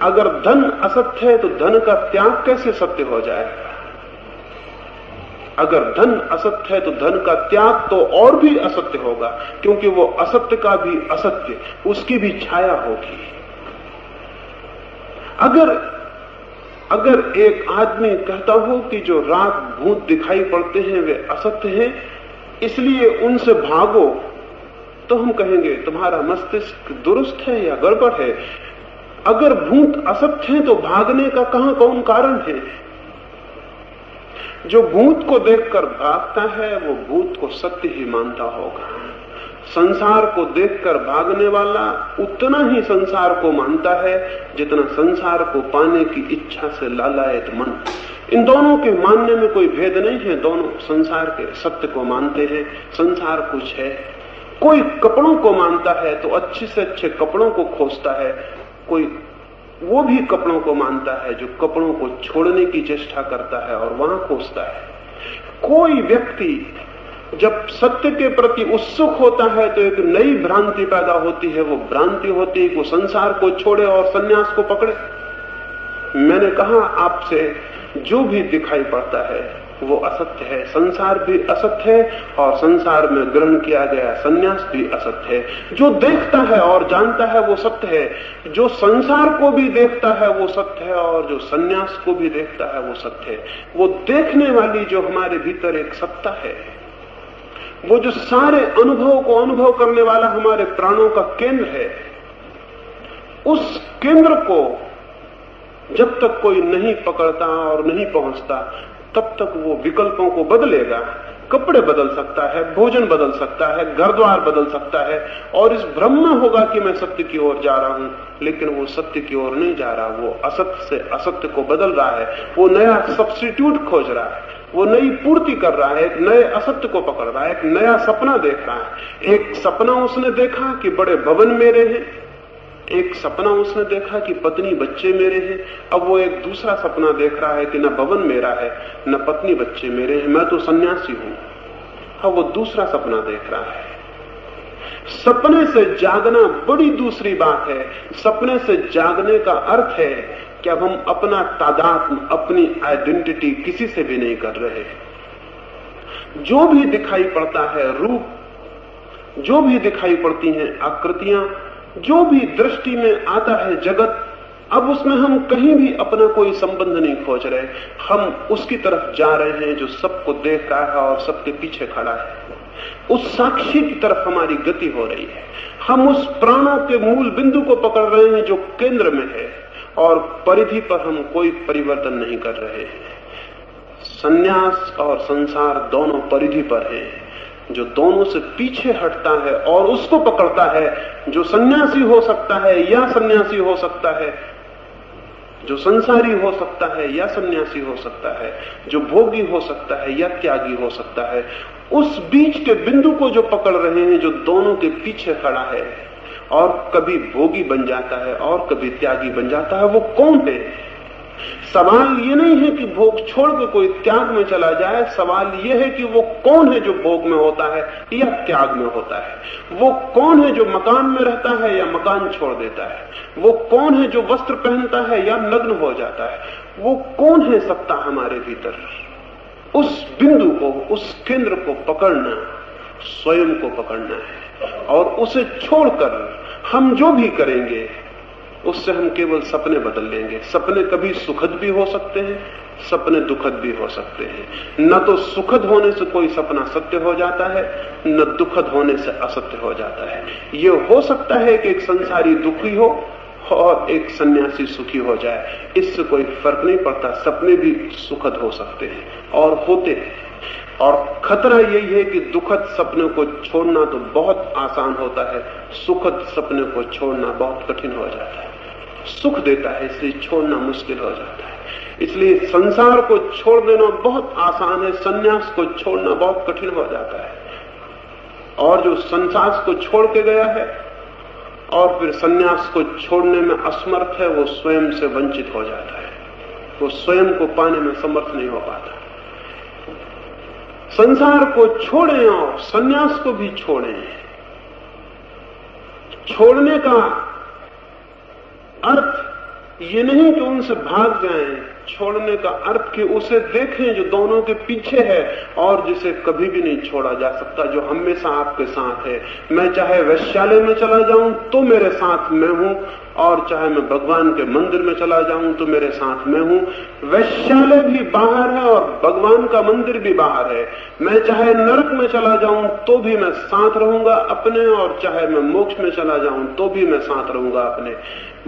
अगर धन असत्य है तो धन का त्याग कैसे सत्य हो जाएगा? अगर धन असत्य है तो धन का त्याग तो और भी असत्य होगा, क्योंकि वो असत्य का भी असत्य, उसकी भी छाया होगी। अगर एक आदमी कहता हो कि जो रात भूत दिखाई पड़ते हैं वे असत्य हैं, इसलिए उनसे भागो, तो हम कहेंगे तुम्हारा मस्तिष्क दुरुस्त है या गड़बड़ है। अगर भूत असत्य हैं तो भागने का कहां कौन कारण है? जो भूत को देखकर भागता है वो भूत को सत्य ही मानता होगा। संसार को देखकर भागने वाला उतना ही संसार को मानता है जितना संसार को पाने की इच्छा से लालायित मन। इन दोनों के मानने में कोई भेद नहीं है, दोनों संसार के सत्य को मानते हैं। संसार कुछ है, कोई कपड़ों को मानता है तो अच्छे से अच्छे कपड़ों को खोजता है, कोई वो भी कपड़ों को मानता है जो कपड़ों को छोड़ने की चेष्टा करता है और वहां खोजता है। कोई व्यक्ति जब सत्य के प्रति उत्सुक होता है तो एक नई भ्रांति पैदा होती है। वो भ्रांति होती है कि वो संसार को छोड़े और सन्यास को पकड़े। मैंने कहा आपसे, जो भी दिखाई पड़ता है वो असत्य है। संसार भी असत्य है और संसार में ग्रहण किया गया सन्यास भी असत्य है। जो देखता है और जानता है वो सत्य है। जो संसार को भी देखता है वो सत्य है और जो सन्यास को भी देखता है वो सत्य है। वो देखने वाली जो हमारे भीतर एक सत्ता है, वो जो सारे अनुभव को अनुभव करने वाला हमारे प्राणों का केंद्र है, उस केंद्र को जब तक कोई नहीं पकड़ता और नहीं पहुंचता तब तक वो विकल्पों को बदलेगा। कपड़े बदल सकता है, भोजन बदल सकता है, घर द्वार बदल सकता है और इस भ्रम में होगा कि मैं सत्य की ओर जा रहा हूं, लेकिन वो सत्य की ओर नहीं जा रहा। वो असत्य से असत्य को बदल रहा है। वो नया सब्स्टिट्यूट खोज रहा है, वो नई पूर्ति कर रहा है, एक नए असत्य को पकड़ रहा है, एक नया सपना देख रहा है। एक सपना उसने देखा कि बड़े भवन मेरे हैं, एक सपना उसने देखा कि पत्नी बच्चे मेरे हैं। अब वो एक दूसरा सपना देख रहा है कि न भवन मेरा है न पत्नी बच्चे मेरे हैं, मैं तो सन्यासी हूं। अब वो दूसरा सपना देख रहा है। सपने से जागना बड़ी दूसरी बात है। सपने से जागने का अर्थ है कि अब हम अपना तादात्म्य, अपनी आइडेंटिटी किसी से भी नहीं कर रहे। जो भी दिखाई पड़ता है रूप, जो भी दिखाई पड़ती हैं आकृतियां, जो भी दृष्टि में आता है जगत, अब उसमें हम कहीं भी अपना कोई संबंध नहीं खोज रहे, हम उसकी तरफ जा रहे हैं जो सबको देख रहा है और सबके पीछे खड़ा है। उस साक्षी की तरफ हमारी गति हो रही है। हम उस प्राणों के मूल बिंदु को पकड़ रहे हैं जो केंद्र में है, और परिधि पर हम कोई परिवर्तन नहीं कर रहे हैं। संन्यास और संसार दोनों परिधि पर हैं, जो दोनों से पीछे हटता है और उसको पकड़ता है, जो सन्यासी हो सकता है या सन्यासी हो सकता है, जो संसारी हो सकता है या सन्यासी हो सकता है, जो भोगी हो सकता है या त्यागी हो सकता है, उस बीच के बिंदु को जो पकड़ रहे हैं, जो दोनों के पीछे खड़ा है और कभी भोगी बन जाता है और कभी त्यागी बन जाता है, वो कौन है? सवाल ये नहीं है कि भोग छोड़ के कोई त्याग में चला जाए, सवाल ये है कि वो कौन है जो भोग में होता है या त्याग में होता है। वो कौन है जो मकान में रहता है या मकान छोड़ देता है। वो कौन है जो वस्त्र पहनता है या नग्न हो जाता है। वो कौन है सत्ता हमारे भीतर। उस बिंदु को, उस केंद्र को पकड़ना स्वयं को पकड़ना है, और उसे छोड़कर हम जो भी करेंगे उससे हम केवल सपने बदल लेंगे। सपने कभी सुखद भी हो सकते हैं, सपने दुखद भी हो सकते हैं। न तो सुखद होने से कोई सपना सत्य हो जाता है, न दुखद होने से असत्य हो जाता है। ये हो सकता है कि एक संसारी दुखी हो और एक सन्यासी सुखी हो जाए, इससे कोई फर्क नहीं पड़ता। सपने भी सुखद हो सकते हैं और होते हैं। और खतरा यही है कि दुखद सपने को छोड़ना तो बहुत आसान होता है, सुखद सपने को छोड़ना बहुत कठिन हो जाता है। सुख देता है इसलिए छोड़ना मुश्किल हो जाता है। इसलिए संसार को छोड़ देना बहुत आसान है, सन्यास को छोड़ना बहुत कठिन हो जाता है। और जो संसार को छोड़ के गया है और फिर सन्यास को छोड़ने में असमर्थ है, वो स्वयं से वंचित हो जाता है। वो स्वयं को पाने में समर्थ नहीं हो पाता। संसार को छोड़ें और सन्यास को भी छोड़ें। छोड़ने का अर्थ ये नहीं कि उनसे भाग जाएं, छोड़ने का अर्थ कि उसे देखें जो दोनों के पीछे है और जिसे कभी भी नहीं छोड़ा जा सकता, जो हमेशा आपके साथ है। मैं चाहे वैश्यालय में चला जाऊं तो मेरे साथ मैं हूं, और चाहे मैं भगवान के मंदिर में चला जाऊं तो मेरे साथ मैं हूं। वैश्यालय भी बाहर है और भगवान का मंदिर भी बाहर है। मैं चाहे नरक में चला जाऊं तो भी मैं साथ रहूंगा अपने, और चाहे मैं मोक्ष में चला जाऊं तो भी मैं साथ रहूंगा अपने।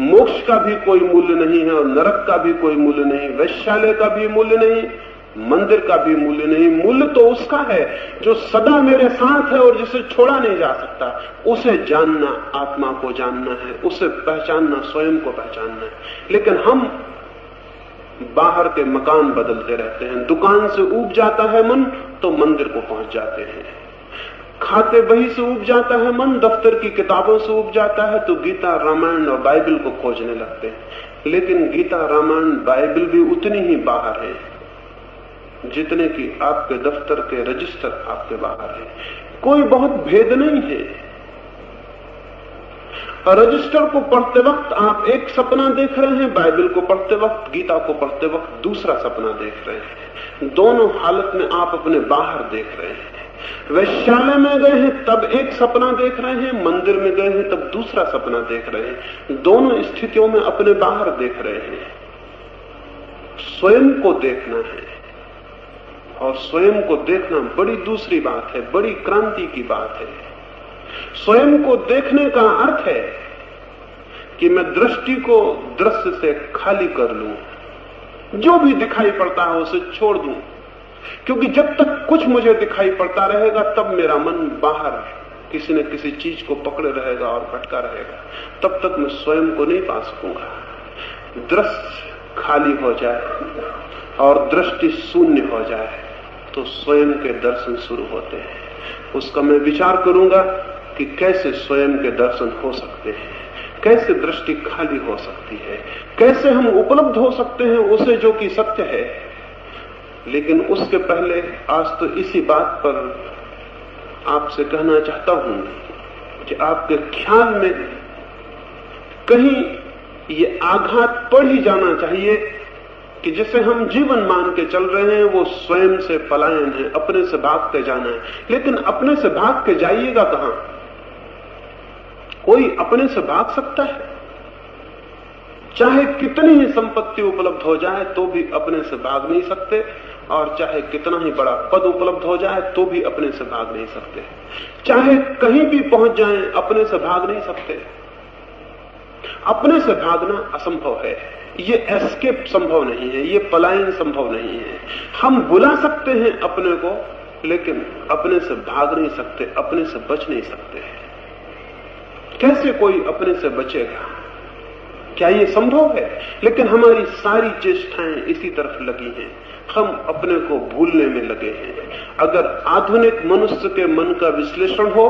मोक्ष का भी कोई मूल्य नहीं है और नरक का भी कोई मूल्य नहीं, वैश्यालय का भी मूल्य नहीं, मंदिर का भी मूल्य नहीं। मूल्य तो उसका है जो सदा मेरे साथ है और जिसे छोड़ा नहीं जा सकता। उसे जानना आत्मा को जानना है, उसे पहचानना स्वयं को पहचानना है। लेकिन हम बाहर के मकान बदलते रहते हैं। दुकान से ऊब जाता है मन तो मंदिर को पहुंच जाते हैं। खाते बही से ऊब जाता है मन, दफ्तर की किताबों से ऊब जाता है तो गीता रामायण और बाइबल को खोजने लगते हैं। लेकिन गीता रामायण बाइबल भी उतनी ही बाहर है जितने कि आपके दफ्तर के रजिस्टर आपके बाहर है। कोई बहुत भेद नहीं है। रजिस्टर को पढ़ते वक्त आप एक सपना देख रहे हैं, बाइबल को पढ़ते वक्त, गीता को पढ़ते वक्त दूसरा सपना देख रहे हैं। दोनों हालत में आप अपने बाहर देख रहे हैं। वैश्यालय में गए हैं तब एक सपना देख रहे हैं, मंदिर में गए हैं तब दूसरा सपना देख रहे हैं। दोनों स्थितियों में अपने बाहर देख रहे हैं। स्वयं को देखना है, और स्वयं को देखना बड़ी दूसरी बात है, बड़ी क्रांति की बात है। स्वयं को देखने का अर्थ है कि मैं दृष्टि को दृश्य से खाली कर लूं, जो भी दिखाई पड़ता है उसे छोड़ दूं, क्योंकि जब तक कुछ मुझे दिखाई पड़ता रहेगा तब मेरा मन बाहर किसी न किसी चीज को पकड़े रहेगा और भटका रहेगा। तब तक मैं स्वयं को नहीं पा सकूंगा। दृश्य खाली हो जाए और दृष्टि शून्य हो जाए तो स्वयं के दर्शन शुरू होते हैं। उसका मैं विचार करूंगा कि कैसे स्वयं के दर्शन हो सकते हैं, कैसे दृष्टि खाली हो सकती है, कैसे हम उपलब्ध हो सकते हैं उसे जो कि सत्य है। लेकिन उसके पहले आज तो इसी बात पर आपसे कहना चाहता हूं कि आपके ख्याल में कहीं ये आघात पड़ ही जाना चाहिए कि जिसे हम जीवन मान के चल रहे हैं वो स्वयं से पलायन है, अपने से भाग के जाना है। लेकिन अपने से भाग के जाइएगा कहां? कोई अपने से भाग सकता है? चाहे कितनी ही संपत्ति उपलब्ध हो जाए तो भी अपने से भाग नहीं सकते, और चाहे कितना ही बड़ा पद उपलब्ध हो जाए तो भी अपने से भाग नहीं सकते। चाहे कहीं भी पहुंच जाएं, अपने से भाग नहीं सकते। अपने से भागना असंभव है। ये एस्केप संभव नहीं है, ये पलायन संभव नहीं है। हम बुला सकते हैं अपने को, लेकिन अपने से भाग नहीं सकते, अपने से बच नहीं सकते। कैसे कोई अपने से बचेगा? क्या ये संभव है? लेकिन हमारी सारी चेष्टाएं इसी तरफ लगी हैं। हम अपने को भूलने में लगे हैं। अगर आधुनिक मनुष्य के मन का विश्लेषण हो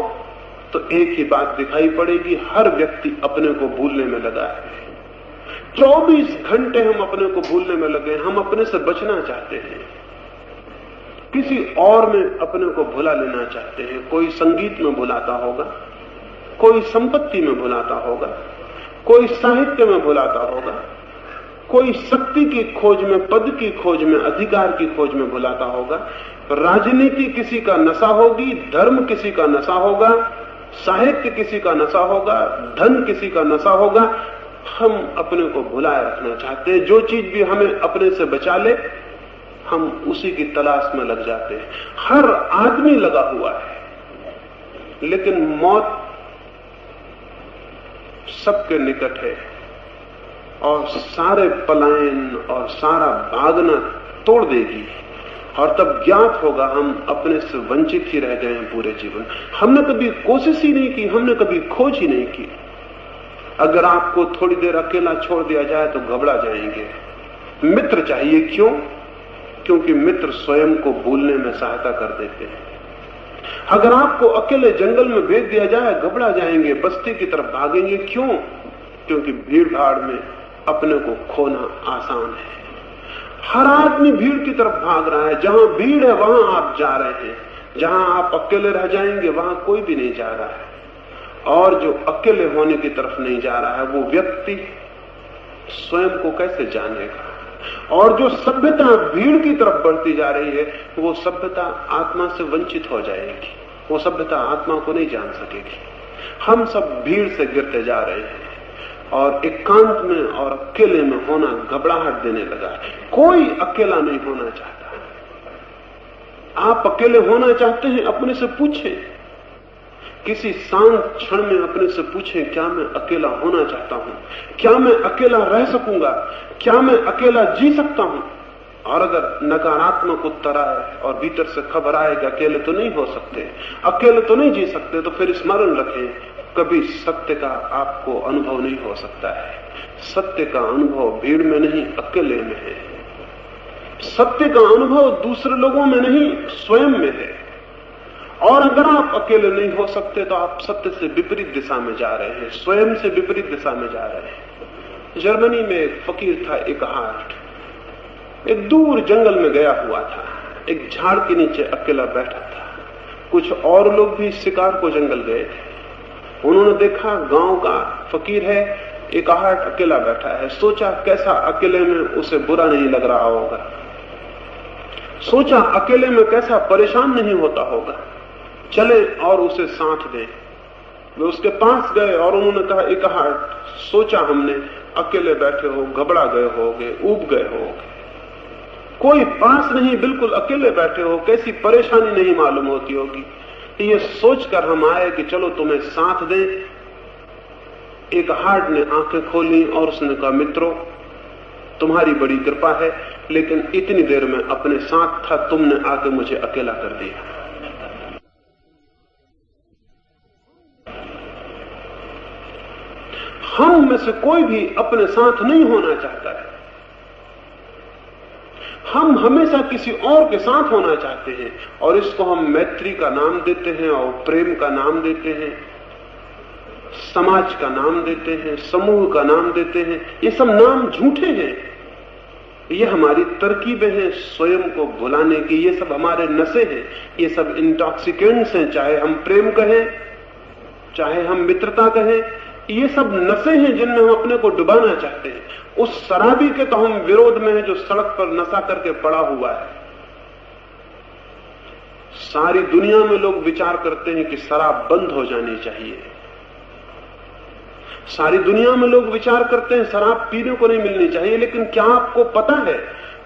तो एक ही बात दिखाई पड़ेगी, हर व्यक्ति अपने को भूलने में लगा है। 24 घंटे हम अपने को भूलने में लगे हैं। हम अपने से बचना चाहते हैं, किसी और में अपने को भुला लेना चाहते हैं। कोई संगीत में भुलाता होगा, कोई संपत्ति में भुलाता होगा, कोई साहित्य में भुलाता होगा, कोई शक्ति की खोज में, पद की खोज में, अधिकार की खोज में भुलाता होगा। राजनीति किसी का नशा होगी, धर्म किसी का नशा होगा, साहित्य किसी का नशा होगा, धन किसी का नशा होगा। हम अपने को भुलाए रखना चाहते हैं। जो चीज भी हमें अपने से बचा ले, हम उसी की तलाश में लग जाते हैं। हर आदमी लगा हुआ है, लेकिन मौत सबके निकट है और सारे पलायन और सारा भागना तोड़ देगी, और तब ज्ञात होगा हम अपने से वंचित ही रह गए हैं पूरे जीवन। हमने कभी कोशिश ही नहीं की, हमने कभी खोज ही नहीं की। अगर आपको थोड़ी देर अकेला छोड़ दिया जाए तो घबरा जाएंगे। मित्र चाहिए, क्यों? क्योंकि मित्र स्वयं को भूलने में सहायता कर देते हैं। अगर आपको अकेले जंगल में भेज दिया जाए, घबरा जाएंगे, बस्ती की तरफ भागेंगे। क्यों? क्योंकि भीड़ भाड़ में अपने को खोना आसान है। हर आदमी भीड़ की तरफ भाग रहा है। जहां भीड़ है वहां आप जा रहे हैं, जहां आप अकेले रह जाएंगे वहां कोई भी नहीं जा रहा है। और जो अकेले होने की तरफ नहीं जा रहा है, वो व्यक्ति स्वयं को कैसे जानेगा? और जो सभ्यता भीड़ की तरफ बढ़ती जा रही है, वो सभ्यता आत्मा से वंचित हो जाएगी। वो सभ्यता आत्मा को नहीं जान सकेगी। हम सब भीड़ से गिरते जा रहे हैं और एकांत में और अकेले में होना घबराहट देने लगा है। कोई अकेला नहीं होना चाहता। आप अकेले होना चाहते हैं, अपने से पूछें। किसी शांत क्षण में अपने से पूछें, क्या मैं अकेला होना चाहता हूं? क्या मैं अकेला रह सकूंगा? क्या मैं अकेला जी सकता हूं? और अगर नकारात्मक उत्तर आए और भीतर से खबर आए कि अकेले तो नहीं हो सकते, अकेले तो नहीं जी सकते, तो फिर स्मरण रखें, कभी सत्य का आपको अनुभव नहीं हो सकता है। सत्य का अनुभव भीड़ में नहीं, अकेले में है। सत्य का अनुभव दूसरे लोगों में नहीं, स्वयं में है। और अगर आप अकेले नहीं हो सकते तो आप सत्य से विपरीत दिशा में जा रहे हैं, स्वयं से विपरीत दिशा में जा रहे हैं। जर्मनी में एक फकीर था, एकाहार्ट, एक दूर जंगल में गया हुआ था। एक झाड़ के नीचे अकेला बैठा था। कुछ और लोग भी शिकार को जंगल गए थे। उन्होंने देखा गांव का फकीर है, एकाहार्ट अकेला बैठा है। सोचा कैसा अकेले में उसे बुरा नहीं लग रहा होगा, सोचा अकेले में कैसा परेशान नहीं होता होगा, चले और उसे साथ दें। वे उसके पास गए और उन्होंने कहा, एकाहार्ट, सोचा हमने अकेले बैठे हो, घबरा गए होगे, ऊब गए होगे, कोई पास नहीं, बिल्कुल अकेले बैठे हो, कैसी परेशानी नहीं मालूम होती होगी। ये सोचकर हम आए कि चलो तुम्हें साथ दें। एकाहार्ट ने आंखें खोली और उसने कहा, मित्रों, तुम्हारी बड़ी कृपा है, लेकिन इतनी देर में अपने साथ था, तुमने आके मुझे अकेला कर दिया। हम में से कोई भी अपने साथ नहीं होना चाहता है। हम हमेशा किसी और के साथ होना चाहते हैं, और इसको हम मैत्री का नाम देते हैं, और प्रेम का नाम देते हैं, समाज का नाम देते हैं, समूह का नाम देते हैं। ये सब नाम झूठे हैं। ये हमारी तरकीबें हैं स्वयं को भुलाने की। ये सब हमारे नशे हैं, ये सब इंटॉक्सिकेंट्स हैं। चाहे हम प्रेम कहें, चाहे हम मित्रता कहें, ये सब नशे हैं जिनमें हम अपने को डुबाना चाहते हैं। उस शराबी के तो हम विरोध में हैं जो सड़क पर नशा करके पड़ा हुआ है। सारी दुनिया में लोग विचार करते हैं कि शराब बंद हो जानी चाहिए। सारी दुनिया में लोग विचार करते हैं शराब पीने को नहीं मिलनी चाहिए, लेकिन क्या आपको पता है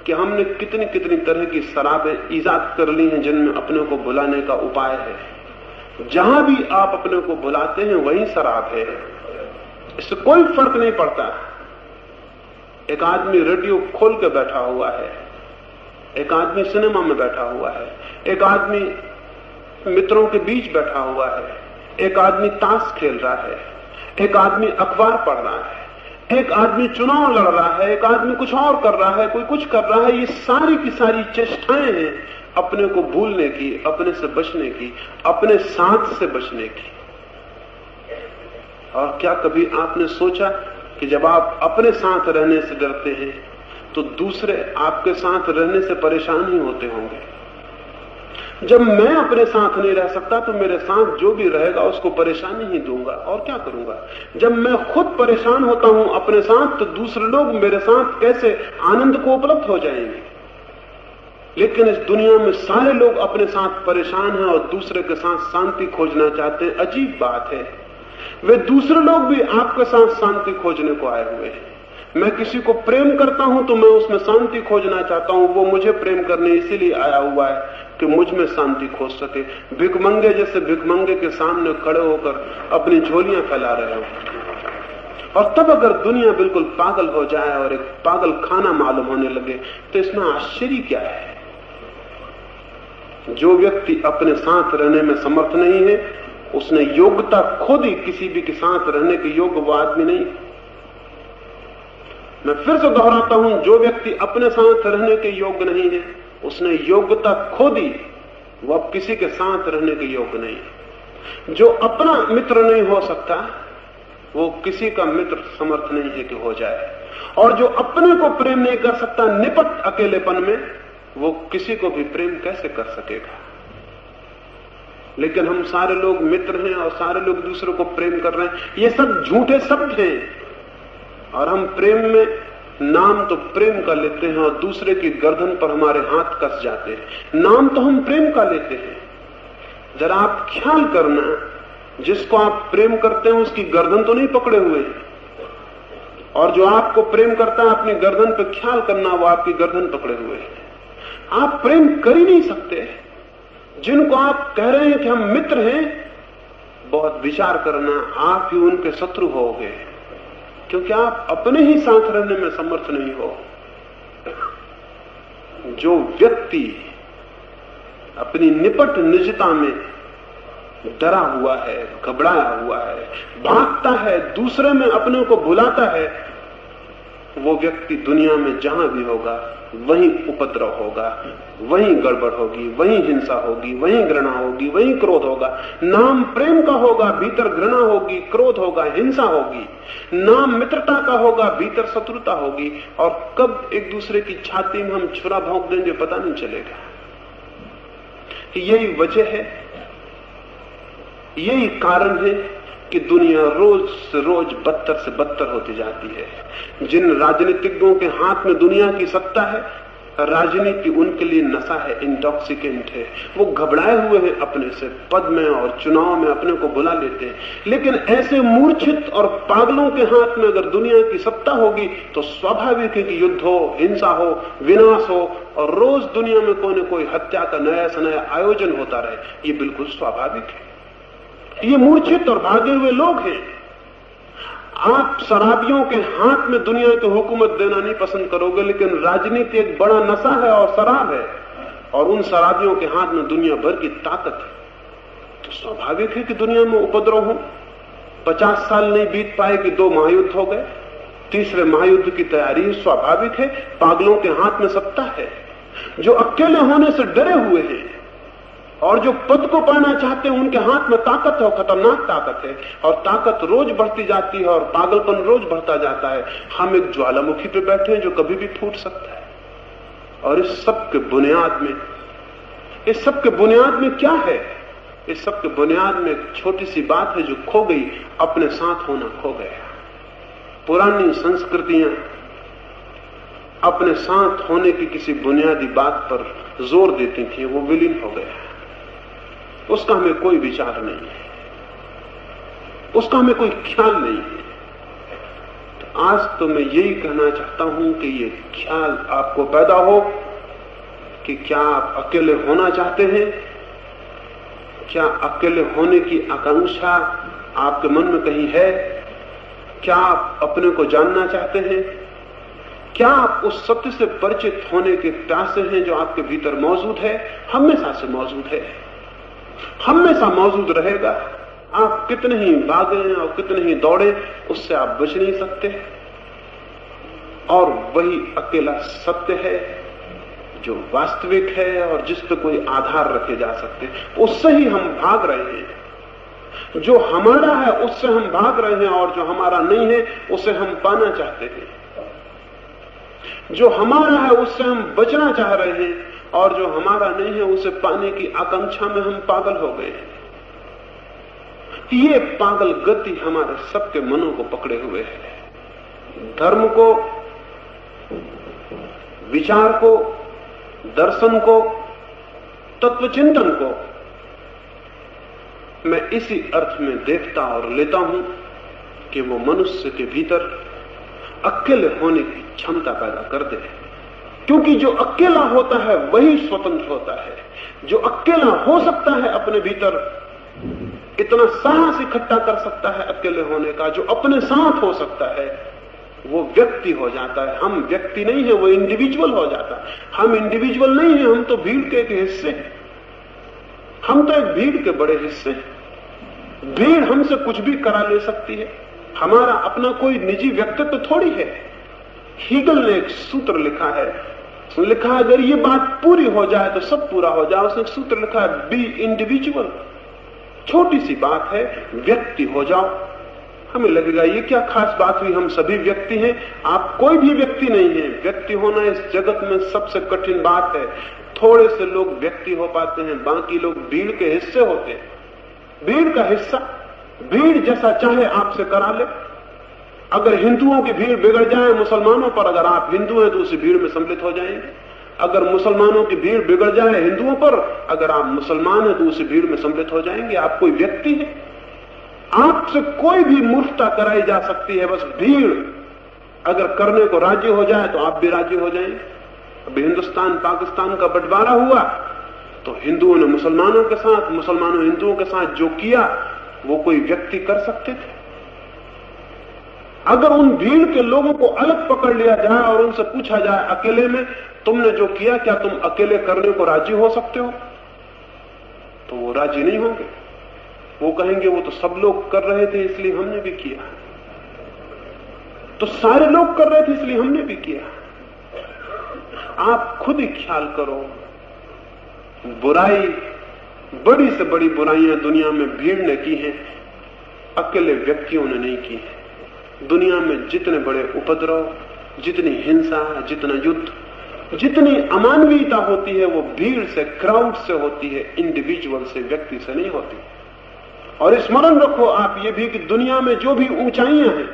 कि हमने कितनी कितनी तरह की शराबें ईजाद कर ली हैं जिनमें अपने को भुलाने का उपाय है। जहां भी आप अपने को भुलाते हैं वहीं शराब है, इससे कोई फर्क नहीं पड़ता। एक आदमी रेडियो खोल के बैठा हुआ है, एक आदमी सिनेमा में बैठा हुआ है, एक आदमी मित्रों के बीच बैठा हुआ है, एक आदमी ताश खेल रहा है, एक आदमी अखबार पढ़ रहा है, एक आदमी चुनाव लड़ रहा है, एक आदमी कुछ और कर रहा है, कोई कुछ कर रहा है। ये सारी की सारी चेष्टाएं हैं अपने को भूलने की, अपने से बचने की, अपने साथ से बचने की। और क्या कभी आपने सोचा कि जब आप अपने साथ रहने से डरते हैं तो दूसरे आपके साथ रहने से परेशान ही होते होंगे। जब मैं अपने साथ नहीं रह सकता तो मेरे साथ जो भी रहेगा उसको परेशानी ही दूंगा, और क्या करूंगा। जब मैं खुद परेशान होता हूं अपने साथ तो दूसरे लोग मेरे साथ कैसे आनंद को उपलब्ध हो जाएंगे। लेकिन इस दुनिया में सारे लोग अपने साथ परेशान हैं और दूसरे के साथ शांति खोजना चाहते हैं। अजीब बात है, वे दूसरे लोग भी आपके साथ शांति खोजने को आए हुए हैं। मैं किसी को प्रेम करता हूं तो मैं उसमें शांति खोजना चाहता हूं, वो मुझे प्रेम करने इसीलिए आया हुआ है कि मुझ में शांति खोज सके। भिखमंगे जैसे भिखमंगे के सामने खड़े होकर अपनी झोलियां फैला रहे हो। और तब अगर दुनिया बिल्कुल पागल हो जाए और एक पागल खाना मालूम होने लगे तो इसमें आश्चर्य क्या है। जो व्यक्ति अपने साथ रहने में समर्थ नहीं है उसने योग्यता खो दी, किसी भी के साथ रहने के योग्य वो आदमी नहीं। मैं फिर से दोहराता हूं, जो व्यक्ति अपने साथ रहने के योग्य नहीं है उसने योग्यता खो दी, वो अब किसी के साथ रहने के योग्य नहीं है। जो अपना मित्र नहीं हो सकता वो किसी का मित्र समर्थ नहीं है कि हो जाए, और जो अपने को प्रेम नहीं कर सकता निपट अकेलेपन में, वो किसी को भी प्रेम कैसे कर सकेगा। लेकिन हम सारे लोग मित्र हैं और सारे लोग दूसरे को प्रेम कर रहे हैं। ये सब झूठे शब्द हैं, और हम प्रेम में नाम तो प्रेम का लेते हैं और दूसरे की गर्दन पर हमारे हाथ कस जाते हैं। नाम तो हम प्रेम का लेते हैं। जरा आप ख्याल करना, जिसको आप प्रेम करते हैं उसकी गर्दन तो नहीं पकड़े हुए हैं, और जो आपको प्रेम करता है अपनी गर्दन पे ख्याल करना, वो आपकी गर्दन पकड़े हुए हैं। आप प्रेम कर ही नहीं सकते। जिनको आप कह रहे हैं कि हम मित्र हैं, बहुत विचार करना, आप ही उनके शत्रु होगे, क्योंकि आप अपने ही साथ रहने में समर्थ नहीं हो। जो व्यक्ति अपनी निपट निजता में डरा हुआ है, घबराया हुआ है, भागता है, दूसरे में अपने को भुलाता है, वो व्यक्ति दुनिया में जहां भी होगा वहीं उपद्रव होगा, वहीं गड़बड़ होगी, वहीं हिंसा होगी, वहीं घृणा होगी, वहीं क्रोध होगा। नाम प्रेम का होगा, भीतर घृणा होगी, क्रोध होगा, हिंसा होगी। नाम मित्रता का होगा, भीतर शत्रुता होगी। और कब एक दूसरे की छाती में हम छुरा भोंक देंगे पता नहीं चलेगा। यही वजह है, यही कारण है कि दुनिया रोज से रोज बदतर से बदतर होती जाती है। जिन राजनीतिज्ञों के हाथ में दुनिया की सत्ता है, राजनीति उनके लिए नशा है, इंटॉक्सिकेंट है। वो घबराए हुए हैं अपने से, पद में और चुनाव में अपने को बुला लेते हैं। लेकिन ऐसे मूर्छित और पागलों के हाथ में अगर दुनिया की सत्ता होगी तो स्वाभाविक है कि युद्ध हो, हिंसा हो, विनाश हो, और रोज दुनिया में कोई न कोई हत्या का नया से नया आयोजन होता रहे। ये बिल्कुल स्वाभाविक है। ये मूर्छित और भागे हुए लोग हैं। आप शराबियों के हाथ में दुनिया की हुकूमत देना नहीं पसंद करोगे, लेकिन राजनीति एक बड़ा नशा है और शराब है, और उन शराबियों के हाथ में दुनिया भर की ताकत है। तो स्वाभाविक है कि दुनिया में उपद्रव हो। 50 साल नहीं बीत पाए कि 2 महायुद्ध हो गए, तीसरे महायुद्ध की तैयारी स्वाभाविक है। पागलों के हाथ में सत्ता है, जो अकेले होने से डरे हुए हैं, और जो पद को पाना चाहते हैं उनके हाथ में ताकत है, खतरनाक ताकत है, और ताकत रोज बढ़ती जाती है और पागलपन रोज बढ़ता जाता है। हम एक ज्वालामुखी पे बैठे हैं जो कभी भी फूट सकता है। और इस सब के बुनियाद में, इस सब के बुनियाद में क्या है? इस सब के बुनियाद में एक छोटी सी बात है जो खो गई, अपने साथ होना खो गया। पुरानी संस्कृतियां अपने साथ होने की किसी बुनियादी बात पर जोर देती थी, वो विलीन हो गया। उसका हमें कोई विचार नहीं है, उसका हमें कोई ख्याल नहीं है। आज तो मैं यही कहना चाहता हूं कि ये ख्याल आपको पैदा हो कि क्या आप अकेले होना चाहते हैं? क्या अकेले होने की आकांक्षा आपके मन में कहीं है? क्या आप अपने को जानना चाहते हैं? क्या आप उस सत्य से परिचित होने के प्यासे हैं जो आपके भीतर मौजूद है? हमेशा से मौजूद है, हमेशा मौजूद रहेगा। आप कितने ही भागें और कितने ही दौड़े, उससे आप बच नहीं सकते। और वही अकेला सत्य है जो वास्तविक है और जिस पर कोई आधार रखे जा सकते, उससे ही हम भाग रहे हैं। जो हमारा है उससे हम भाग रहे हैं और जो हमारा नहीं है उसे हम पाना चाहते हैं। जो हमारा है उससे हम बचना चाह रहे हैं और जो हमारा नहीं है उसे पाने की आकांक्षा में हम पागल हो गए हैं। ये पागल गति हमारे सबके मनों को पकड़े हुए है। धर्म को, विचार को, दर्शन को, तत्वचिंतन को मैं इसी अर्थ में देखता और लेता हूं कि वो मनुष्य के भीतर अकेले होने की क्षमता पैदा कर दे। क्योंकि जो अकेला होता है वही स्वतंत्र होता है। जो अकेला हो सकता है अपने भीतर इतना साहस इकट्ठा कर सकता है अकेले होने का, जो अपने साथ हो सकता है, वो व्यक्ति हो जाता है। हम व्यक्ति नहीं है, वो इंडिविजुअल हो जाता है। हम इंडिविजुअल नहीं है, हम तो भीड़ के एक हिस्से हैं। हम तो एक भीड़ के बड़े हिस्से हैं। भीड़ हमसे कुछ भी करा ले सकती है। हमारा अपना कोई निजी व्यक्तित्व तो थोड़ी है। हीगल ने एक सूत्र लिखा है, लिखा अगर ये बात पूरी हो जाए तो सब पूरा हो जाए। उसने एक सूत्र लिखा है, बी इंडिविजुअल। छोटी सी बात है, व्यक्ति हो जाओ। हमें लगेगा ये क्या खास बात हुई, हम सभी व्यक्ति हैं। आप कोई भी व्यक्ति नहीं है। व्यक्ति होना इस जगत में सबसे कठिन बात है। थोड़े से लोग व्यक्ति हो पाते हैं, बाकी लोग भीड़ के हिस्से होते हैं। भीड़ का हिस्सा भीड़ जैसा चाहे आपसे करा ले। अगर हिंदुओं की भीड़ बिगड़ जाए मुसलमानों पर, अगर आप हिंदू हैं तो उसी भीड़ में सम्मिलित हो जाएंगे। अगर मुसलमानों की भीड़ बिगड़ जाए हिंदुओं पर, अगर आप मुसलमान हैं तो उसी भीड़ में सम्मिलित हो जाएंगे। आप कोई व्यक्ति है। आपसे कोई भी मूर्खता कराई जा सकती है, बस भीड़ अगर करने को राजी हो जाए तो आप भी राजी हो जाएंगे। अभी हिंदुस्तान पाकिस्तान का बंटवारा हुआ तो हिंदुओं ने मुसलमानों के साथ, मुसलमानों हिंदुओं के साथ जो किया वो कोई व्यक्ति कर सकते थे। अगर उन भीड़ के लोगों को अलग पकड़ लिया जाए और उनसे पूछा जाए अकेले में तुमने जो किया क्या तुम अकेले करने को राजी हो सकते हो, तो वो राजी नहीं होंगे। वो कहेंगे वो तो सब लोग कर रहे थे इसलिए हमने भी किया, तो सारे लोग कर रहे थे इसलिए हमने भी किया। आप खुद ही ख्याल करो, बुराई, बड़ी से बड़ी बुराइयां दुनिया में भीड़ ने की हैं, अकेले व्यक्तियों ने नहीं की है। दुनिया में जितने बड़े उपद्रव, जितनी हिंसा, जितना युद्ध, जितनी अमानवीयता होती है वो भीड़ से, क्राउड से होती है, इंडिविजुअल से, व्यक्ति से नहीं होती। और स्मरण रखो आप ये भी कि दुनिया में जो भी ऊंचाइयां हैं,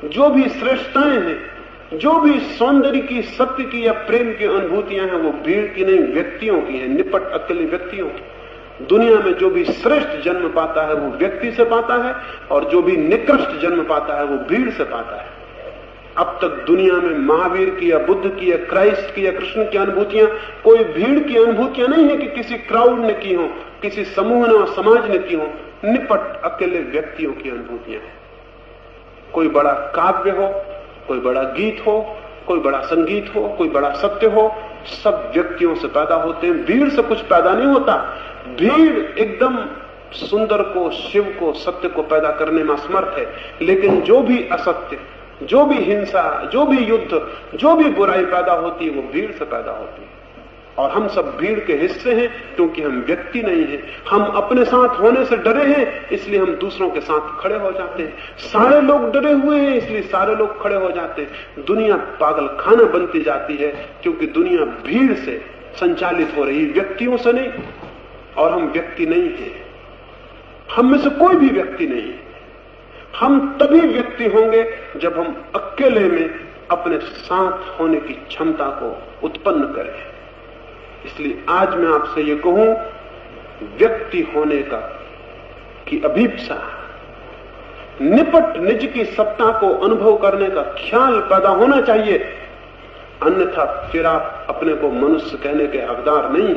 जो भी श्रेष्ठताएं हैं, जो भी सौंदर्य की, सत्य की या प्रेम की अनुभूतियां हैं, वो भीड़ की नहीं व्यक्तियों की हैं, निपट अकेले व्यक्तियों की। दुनिया में जो भी श्रेष्ठ जन्म पाता है वो व्यक्ति से पाता है और जो भी निकृष्ट जन्म पाता है वो भीड़ से पाता है। अब तक दुनिया में महावीर की या बुद्ध की या क्राइस्ट की या कृष्ण की अनुभूतियां कोई भीड़ की अनुभूतियां नहीं है कि किसी क्राउड ने की हो, किसी समूह ने और समाज ने की हो। निपट अकेले व्यक्तियों की अनुभूतियां हैं। कोई बड़ा काव्य हो, कोई बड़ा गीत हो, कोई बड़ा संगीत हो, कोई बड़ा सत्य हो, सब व्यक्तियों से पैदा होते हैं। भीड़ से कुछ पैदा नहीं होता। भीड़ एकदम सुंदर को, शिव को, सत्य को पैदा करने में असमर्थ है। लेकिन जो भी असत्य, जो भी हिंसा, जो भी युद्ध, जो भी बुराई पैदा होती है वो भीड़ से पैदा होती है। और हम सब भीड़ के हिस्से हैं क्योंकि हम व्यक्ति नहीं हैं। हम अपने साथ होने से डरे हैं इसलिए हम दूसरों के साथ खड़े हो जाते हैं। सारे लोग डरे हुए हैं इसलिए सारे लोग खड़े हो जाते हैं। दुनिया पागल खाना बनती जाती है क्योंकि दुनिया भीड़ से संचालित हो रही, व्यक्तियों से नहीं। और हम व्यक्ति नहीं हैं। हम में से कोई भी व्यक्ति नहीं है। हम तभी व्यक्ति होंगे जब हम अकेले में अपने साथ होने की क्षमता को उत्पन्न करें। इसलिए आज मैं आपसे ये कहूं, व्यक्ति होने की अभीप्सा, निपट निज की सत्ता को अनुभव करने का ख्याल पैदा होना चाहिए, अन्यथा फिर आप अपने को मनुष्य कहने के हकदार नहीं।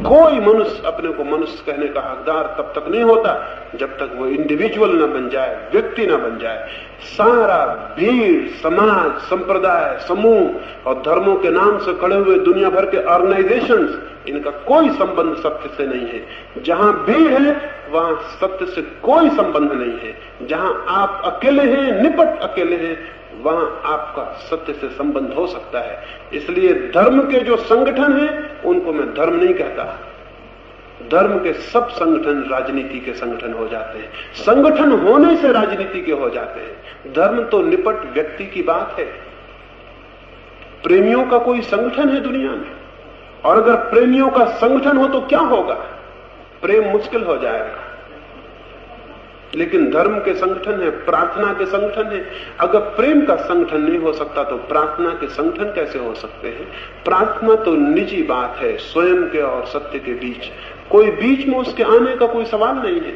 कोई मनुष्य अपने को मनुष्य कहने का हकदार तब तक नहीं होता जब तक वो इंडिविजुअल न बन जाए, व्यक्ति न बन जाए। सारा भीड़, समाज, संप्रदाय, समूह और धर्मों के नाम से खड़े हुए दुनिया भर के ऑर्गेनाइजेशंस, इनका कोई संबंध सत्य से नहीं है। जहां भीड़ है वहां सत्य से कोई संबंध नहीं है। जहां आप अकेले हैं, निपट अकेले हैं, वहां आपका सत्य से संबंध हो सकता है। इसलिए धर्म के जो संगठन हैं उनको मैं धर्म नहीं कहता। धर्म के सब संगठन राजनीति के संगठन हो जाते हैं, संगठन होने से राजनीति के हो जाते हैं। धर्म तो निपट व्यक्ति की बात है। प्रेमियों का कोई संगठन है दुनिया में, और अगर प्रेमियों का संगठन हो तो क्या होगा? प्रेम मुश्किल हो जाएगा। लेकिन धर्म के संगठन है, प्रार्थना के संगठन है। अगर प्रेम का संगठन नहीं हो सकता तो प्रार्थना के संगठन कैसे हो सकते हैं? प्रार्थना तो निजी बात है, स्वयं के और सत्य के बीच। कोई बीच में उसके आने का कोई सवाल नहीं है।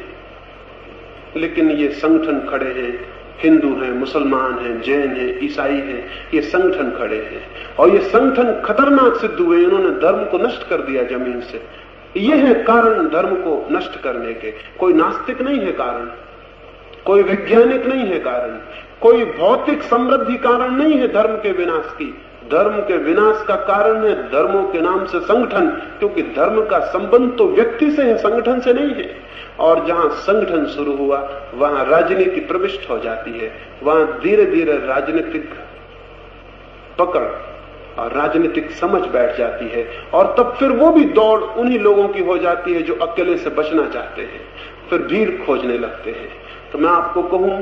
लेकिन ये संगठन खड़े हैं, हिंदू हैं, मुसलमान हैं, जैन हैं, ईसाई हैं, ये संगठन खड़े हैं और ये संगठन खतरनाक सिद्ध हुए। इन्होंने धर्म को नष्ट कर दिया जमीन से। ये है कारण धर्म को नष्ट करने के। कोई नास्तिक नहीं है कारण, कोई वैज्ञानिक नहीं है कारण, कोई भौतिक समृद्धि कारण नहीं है धर्म के विनाश की। धर्म के विनाश का कारण है धर्मों के नाम से संगठन, क्योंकि धर्म का संबंध तो व्यक्ति से है, संगठन से नहीं है। और जहां संगठन शुरू हुआ वहां राजनीति प्रविष्ट हो जाती है, वहां धीरे धीरे राजनीतिक पकड़ और राजनीतिक समझ बैठ जाती है। और तब फिर वो भी दौड़ उन्हीं लोगों की हो जाती है जो अकेले से बचना चाहते हैं, फिर भीड़ खोजने लगते हैं। तो मैं आपको कहूं,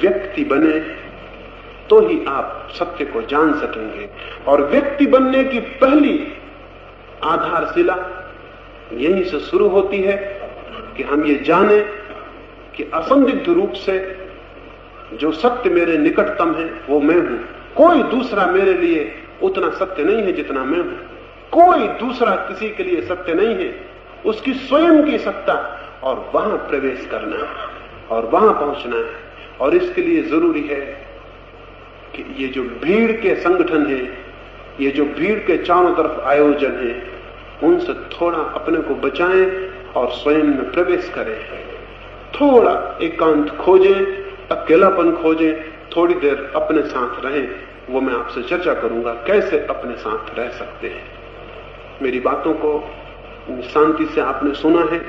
व्यक्ति बने तो ही आप सत्य को जान सकेंगे। और व्यक्ति बनने की पहली आधारशिला यहीं से शुरू होती है कि हम ये जाने कि असंदिग्ध रूप से जो सत्य मेरे निकटतम है वो मैं हूं। कोई दूसरा मेरे लिए उतना सत्य नहीं है जितना मैं हूं। कोई दूसरा किसी के लिए सत्य नहीं है, उसकी स्वयं की सत्ता। और वहां प्रवेश करना है और वहां पहुंचना है। और इसके लिए जरूरी है कि ये जो भीड़ के संगठन है, ये जो भीड़ के चारों तरफ आयोजन है, उनसे थोड़ा अपने को बचाएं और स्वयं में प्रवेश करें। थोड़ा एकांत खोजें, अकेलापन खोजें, थोड़ी देर अपने साथ रहें। वो मैं आपसे चर्चा करूंगा कैसे अपने साथ रह सकते हैं। मेरी बातों को शांति से आपने सुना है,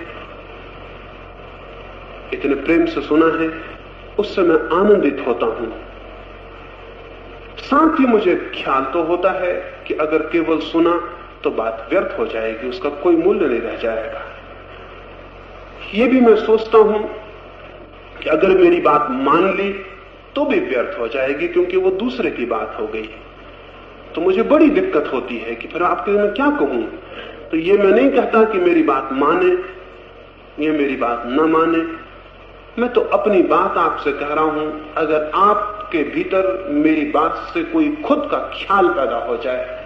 इतने प्रेम से सुना है, उससे मैं आनंदित होता हूं। साथ ही मुझे ख्याल तो होता है कि अगर केवल सुना तो बात व्यर्थ हो जाएगी, उसका कोई मूल्य नहीं रह जाएगा। ये भी मैं सोचता हूं कि अगर मेरी बात मान ली तो भी व्यर्थ हो जाएगी, क्योंकि वो दूसरे की बात हो गई। तो मुझे बड़ी दिक्कत होती है कि फिर आपके मैं क्या कहूं। तो ये मैं नहीं कहता कि मेरी बात माने, ये मेरी बात न माने। मैं तो अपनी बात आपसे कह रहा हूं। अगर आपके भीतर मेरी बात से कोई खुद का ख्याल पैदा हो जाए,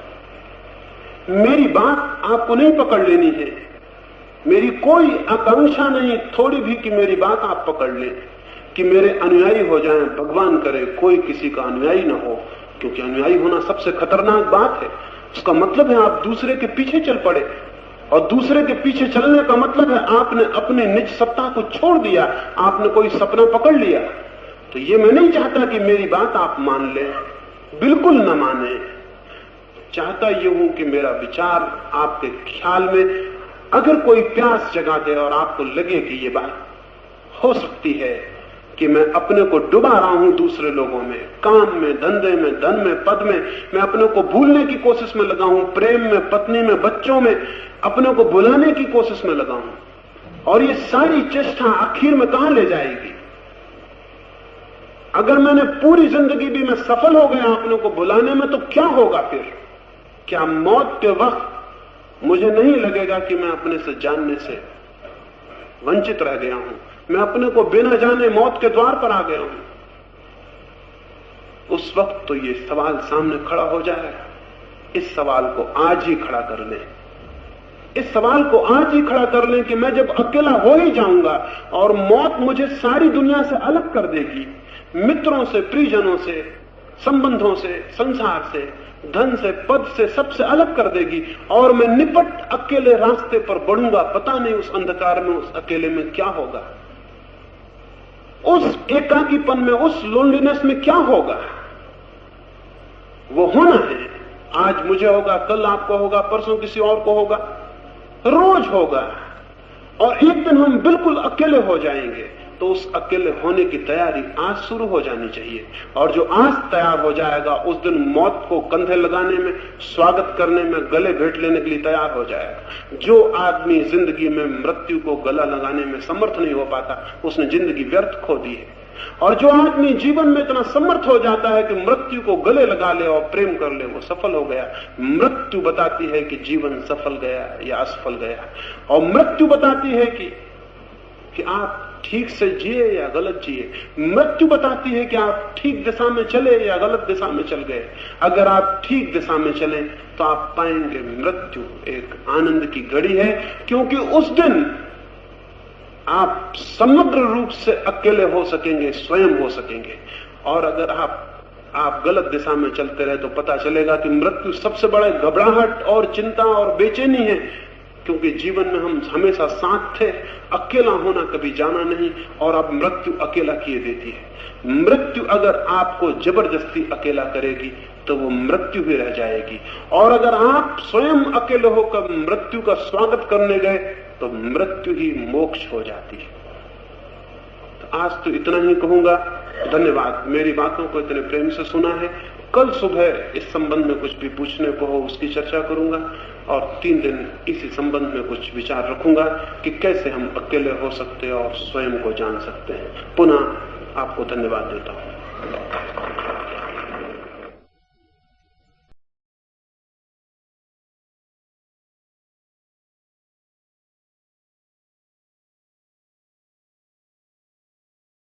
मेरी बात आपको नहीं पकड़ लेनी है, मेरी कोई आकांक्षा नहीं थोड़ी भी कि मेरी बात आप पकड़ लें, कि मेरे अनुयायी हो जाएं। भगवान करे कोई किसी का अनुयायी ना हो, क्योंकि अनुयायी होना सबसे खतरनाक बात है। उसका मतलब है आप दूसरे के पीछे चल पड़े, और दूसरे के पीछे चलने का मतलब है आपने अपने निज सत्ता को छोड़ दिया, आपने कोई सपना पकड़ लिया। तो ये मैं नहीं चाहता कि मेरी बात आप मान लें, बिल्कुल न माने। चाहता ये हूं कि मेरा विचार आपके ख्याल में अगर कोई प्यास जगा दे और आपको लगे कि ये बात हो सकती है कि मैं अपने को डुबा रहा हूं दूसरे लोगों में, काम में, धंधे में, धन में, पद में, मैं अपने को भूलने की कोशिश में लगा हूं, प्रेम में, पत्नी में, बच्चों में, अपने को भुलाने की कोशिश में लगा हूं। और ये सारी चेष्टा आखिर में कहां ले जाएगी? अगर मैंने पूरी जिंदगी भी मैं सफल हो गया अपने को भुलाने में, तो क्या होगा फिर? क्या मौत के वक्त मुझे नहीं लगेगा कि मैं अपने से जानने से वंचित रह गया हूं, मैं अपने को बिना जाने मौत के द्वार पर आ गया हूं? उस वक्त तो ये सवाल सामने खड़ा हो जाएगा। इस सवाल को आज ही खड़ा कर लें इस सवाल को आज ही खड़ा कर लें कि मैं जब अकेला हो ही जाऊंगा और मौत मुझे सारी दुनिया से अलग कर देगी, मित्रों से, परिजनों से, संबंधों से, संसार से, धन से, पद से, सबसे अलग कर देगी और मैं निपट अकेले रास्ते पर बढ़ूंगा, पता नहीं उस अंधकार में, उस अकेले में क्या होगा, उस एकाकीपन में, उस लोनलीनेस में क्या होगा। वो होना है, आज मुझे होगा, कल आपको होगा, परसों किसी और को होगा, रोज होगा। और एक दिन हम बिल्कुल अकेले हो जाएंगे, तो उस अकेले होने की तैयारी आज शुरू हो जानी चाहिए। और जो आज तैयार हो जाएगा उस दिन मौत को कंधे लगाने में, स्वागत करने में, गले भेंट लेने के लिए तैयार हो जाएगा। जो आदमी जिंदगी में मृत्यु को गला लगाने में समर्थ नहीं हो पाता, उसने जिंदगी व्यर्थ खो दी है। और जो आदमी जीवन में इतना समर्थ हो जाता है कि मृत्यु को गले लगा ले और प्रेम कर ले, वो सफल हो गया। मृत्यु बताती है कि जीवन सफल गया या असफल गया, और मृत्यु बताती है कि आप ठीक से जिए या गलत जिए। मृत्यु बताती है कि आप ठीक दिशा में चले या गलत दिशा में चल गए। अगर आप ठीक दिशा में चले तो आप पाएंगे मृत्यु एक आनंद की घड़ी है, क्योंकि उस दिन आप समग्र रूप से अकेले हो सकेंगे, स्वयं हो सकेंगे। और अगर आप गलत दिशा में चलते रहे तो पता चलेगा कि मृत्यु सबसे बड़ा घबराहट और चिंता और बेचैनी है, क्योंकि जीवन में हम हमेशा साथ थे, अकेला होना कभी जाना नहीं, और अब मृत्यु अकेला किए देती है। मृत्यु अगर आपको जबरदस्ती अकेला करेगी तो वो मृत्यु ही रह जाएगी, और अगर आप स्वयं अकेले होकर मृत्यु का स्वागत करने गए तो मृत्यु ही मोक्ष हो जाती है। तो आज तो इतना ही कहूंगा। धन्यवाद, मेरी बातों को इतने प्रेम से सुना है। कल सुबह इस संबंध में कुछ भी पूछने को हो उसकी चर्चा करूंगा, और 3 दिन इसी संबंध में कुछ विचार रखूंगा कि कैसे हम अकेले हो सकते हैं और स्वयं को जान सकते हैं। पुनः आपको धन्यवाद देता हूं।